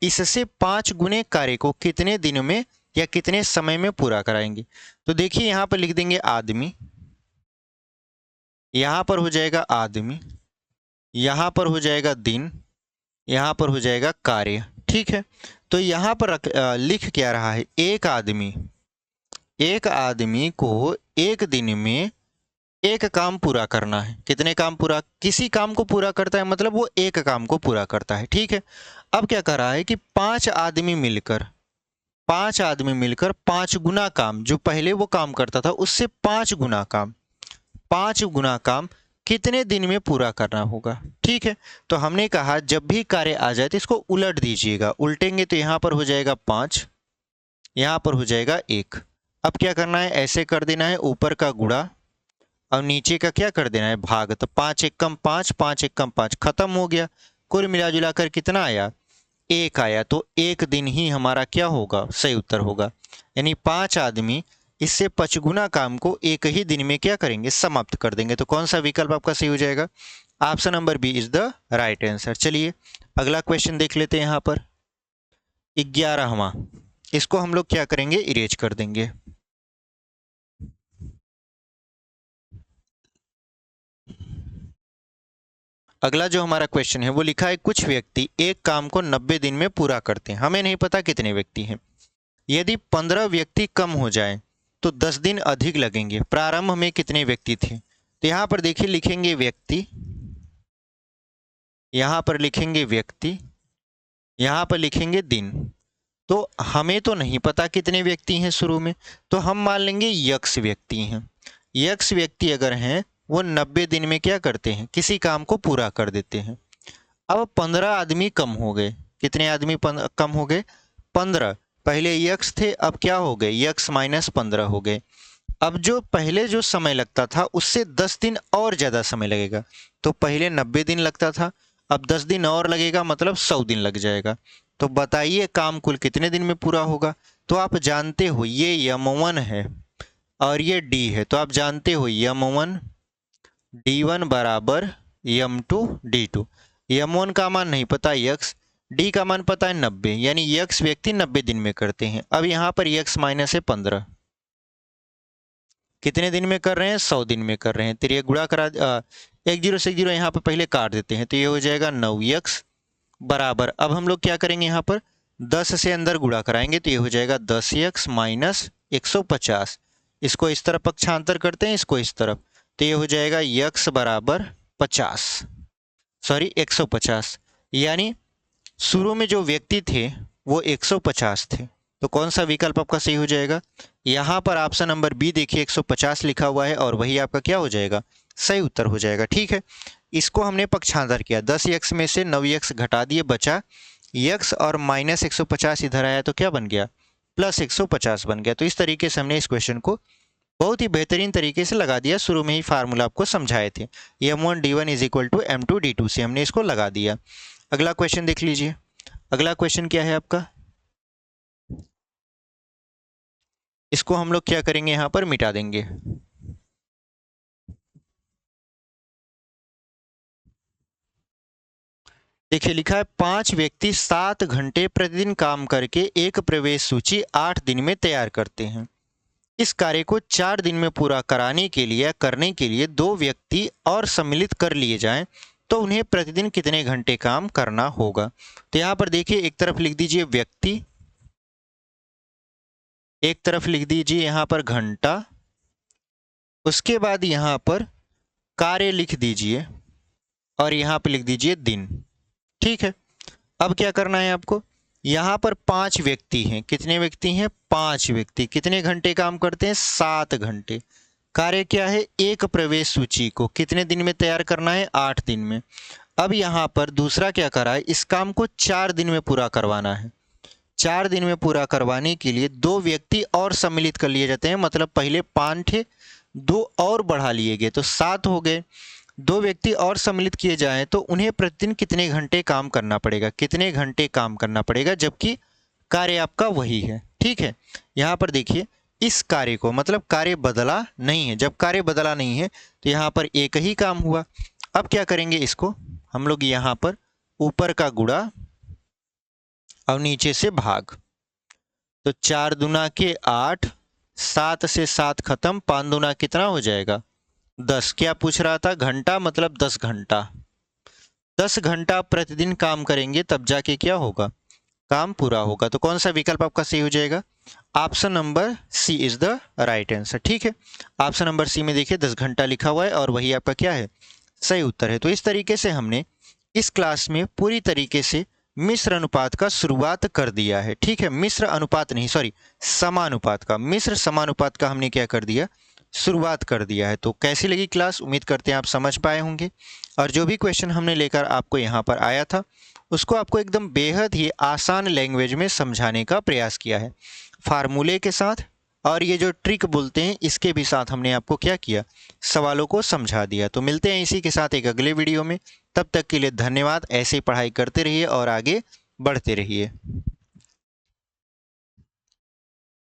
A: इससे 5 गुने कार्य को कितने दिन में या कितने समय में पूरा कराएंगे? तो देखिए यहाँ पर लिख देंगे आदमी, यहाँ पर हो जाएगा आदमी, यहाँ पर हो जाएगा दिन, यहाँ पर हो जाएगा कार्य। ठीक है। तो यहाँ पर लिख क्या रहा है? एक आदमी को एक दिन में एक काम पूरा करना है। कितने काम पूरा, किसी काम को पूरा करता है मतलब वो एक काम को पूरा करता है। ठीक है, अब क्या कर रहा है कि पांच आदमी मिलकर 5 गुना काम, जो पहले वो काम करता था उससे 5 गुना काम, 5 गुना काम कितने दिन में पूरा करना होगा। ठीक है, तो हमने कहा जब भी कार्य आ जाए तो इसको उलट दीजिएगा। उल्टेंगे तो यहां पर हो जाएगा 5, यहां पर हो जाएगा 1। अब क्या करना है, ऐसे कर देना है, ऊपर का गुणा और नीचे का क्या कर देना है, भाग। तो 5 एकम 5, 5 एकम 5, खत्म हो गया। कुल मिला जुला कर कितना आया, 1 आया। तो 1 दिन ही हमारा क्या होगा, सही उत्तर होगा। यानी 5 आदमी इससे 5 गुना काम को एक ही दिन में क्या करेंगे, समाप्त कर देंगे। तो कौन सा विकल्प आपका सही हो जाएगा, option number B is the right answer. चलिए अगला क्वेश्चन देख लेते हैं। यहाँ पर 11वां, इसको हम लोग क्या करेंगे, इरेज कर देंगे। अगला जो हमारा क्वेश्चन है वो लिखा है, कुछ व्यक्ति एक काम को 90 दिन में पूरा करते हैं। हमें नहीं पता कितने व्यक्ति हैं। यदि 15 व्यक्ति कम हो जाए तो 10 दिन अधिक लगेंगे। प्रारंभ में कितने व्यक्ति थे, तो यहां पर देखिए लिखेंगे व्यक्ति, यहां पर लिखेंगे व्यक्ति, यहां पर लिखेंगे दिन। तो हमें तो नहीं पता कितने व्यक्ति हैं शुरू में, तो हम मान लेंगे यक्स व्यक्ति हैं। यक्स व्यक्ति अगर हैं वो 90 दिन में क्या करते हैं, किसी काम को पूरा कर देते हैं। अब 15 आदमी कम हो गए। कितने आदमी कम हो गए, 15। पहले यक्स थे, अब क्या हो गए, यक्स माइनस 15 हो गए। अब जो पहले जो समय लगता था उससे 10 दिन और ज़्यादा समय लगेगा। तो पहले 90 दिन लगता था, अब 10 दिन और लगेगा, मतलब 100 दिन लग जाएगा। तो बताइए काम कुल कितने दिन में पूरा होगा। तो आप जानते हो ये यम1 है और ये डी है, तो आप जानते हो यम1 डी1 बराबर यम2 डी2। यम1 का मान नहीं पता यक्स, डी का मान पता है 90, यानी यक्स व्यक्ति 90 दिन में करते हैं। अब यहाँ पर यक्स माइनस है 15, कितने दिन में कर रहे हैं, 100 दिन में कर रहे हैं। तो ये गुणा करा, 1 0 से 1 0 यहाँ पर पहले काट देते हैं, तो ये हो जाएगा 9x बराबर। अब हम लोग क्या करेंगे, यहाँ पर 10 से अंदर गुणा कराएंगे तो ये हो जाएगा 10x माइनस 150। इसको इस तरफ पक्षांतर करते हैं, इसको इस तरफ, तो ये हो जाएगा x बराबर 50, सॉरी 150। यानी शुरू में जो व्यक्ति थे वो 150 थे। तो कौन सा विकल्प आपका सही हो जाएगा, यहाँ पर ऑप्शन नंबर बी देखिए 150 लिखा हुआ है और वही आपका क्या हो जाएगा, सही उत्तर हो जाएगा। ठीक है, इसको हमने पक्षांतर किया, 10x में से 9x घटा दिए, बचा x और माइनस 150 इधर आया तो क्या बन गया, प्लस 150 बन गया। तो इस तरीके से हमने इस क्वेश्चन को बहुत ही बेहतरीन तरीके से लगा दिया। शुरू में ही फार्मूला आपको समझाए थे, m1 d1 is equal to m2 d2 से हमने इसको लगा दिया। अगला क्वेश्चन देख लीजिए। अगला क्वेश्चन क्या है आपका, इसको हम लोग क्या करेंगे, यहां पर मिटा देंगे। देखिए लिखा है, 5 व्यक्ति 7 घंटे प्रतिदिन काम करके एक प्रवेश सूची 8 दिन में तैयार करते हैं। इस कार्य को 4 दिन में पूरा करने के लिए 2 व्यक्ति और सम्मिलित कर लिए जाएं तो उन्हें प्रतिदिन कितने घंटे काम करना होगा। तो यहाँ पर देखिए, एक तरफ लिख दीजिए व्यक्ति, एक तरफ लिख दीजिए यहाँ पर घंटा, उसके बाद यहाँ पर कार्य लिख दीजिए और यहाँ पर लिख दीजिए दिन। ठीक है, अब क्या करना है आपको, यहाँ पर 5 व्यक्ति हैं। कितने व्यक्ति हैं, 5 व्यक्ति। कितने घंटे काम करते हैं, 7 घंटे। कार्य क्या है, एक प्रवेश सूची को कितने दिन में तैयार करना है, 8 दिन में। अब यहाँ पर दूसरा क्या करा है, इस काम को 4 दिन में पूरा करवाना है। 4 दिन में पूरा करवाने के लिए 2 व्यक्ति और सम्मिलित कर लिए जाते हैं, मतलब पहले 5 थे, 2 और बढ़ा लिए गए तो 7 हो गए। 2 व्यक्ति और सम्मिलित किए जाएं तो उन्हें प्रतिदिन कितने घंटे काम करना पड़ेगा, कितने घंटे काम करना पड़ेगा, जबकि कार्य आपका वही है। ठीक है, यहाँ पर देखिए, इस कार्य को मतलब कार्य बदला नहीं है। जब कार्य बदला नहीं है तो यहाँ पर एक ही काम हुआ। अब क्या करेंगे, इसको हम लोग यहाँ पर ऊपर का गुणा और नीचे से भाग। तो 4 दूना के 8, 7 से 7 खत्म, 5 दूना कितना हो जाएगा, 10। क्या पूछ रहा था, घंटा, मतलब 10 घंटा। 10 घंटा प्रतिदिन काम करेंगे तब जाके क्या होगा, काम पूरा होगा। तो कौन सा विकल्प आपका सही हो जाएगा? Option number C is the right answer. ठीक है, ऑप्शन नंबर सी में देखिए 10 घंटा लिखा हुआ है और वही आपका क्या है? सही उत्तर है। तो इस तरीके से हमने इस क्लास में पूरी तरीके से मिश्र अनुपात का शुरुआत कर दिया है। ठीक है, मिश्र अनुपात नहीं, सॉरी, समानुपात का, मिश्र समानुपात का हमने क्या कर दिया? शुरुआत कर दिया है। तो कैसी लगी क्लास? उम्मीद करते हैं आप समझ पाए होंगे। और जो भी क्वेश्चन हमने लेकर आपको यहाँ पर आया था उसको आपको एकदम बेहद ही आसान लैंग्वेज में समझाने का प्रयास किया है, फार्मूले के साथ, और ये जो ट्रिक बोलते हैं इसके भी साथ हमने आपको क्या किया? सवालों को समझा दिया। तो मिलते हैं इसी के साथ एक अगले वीडियो में। तब तक के लिए धन्यवाद। ऐसे ही पढ़ाई करते रहिए और आगे बढ़ते रहिए।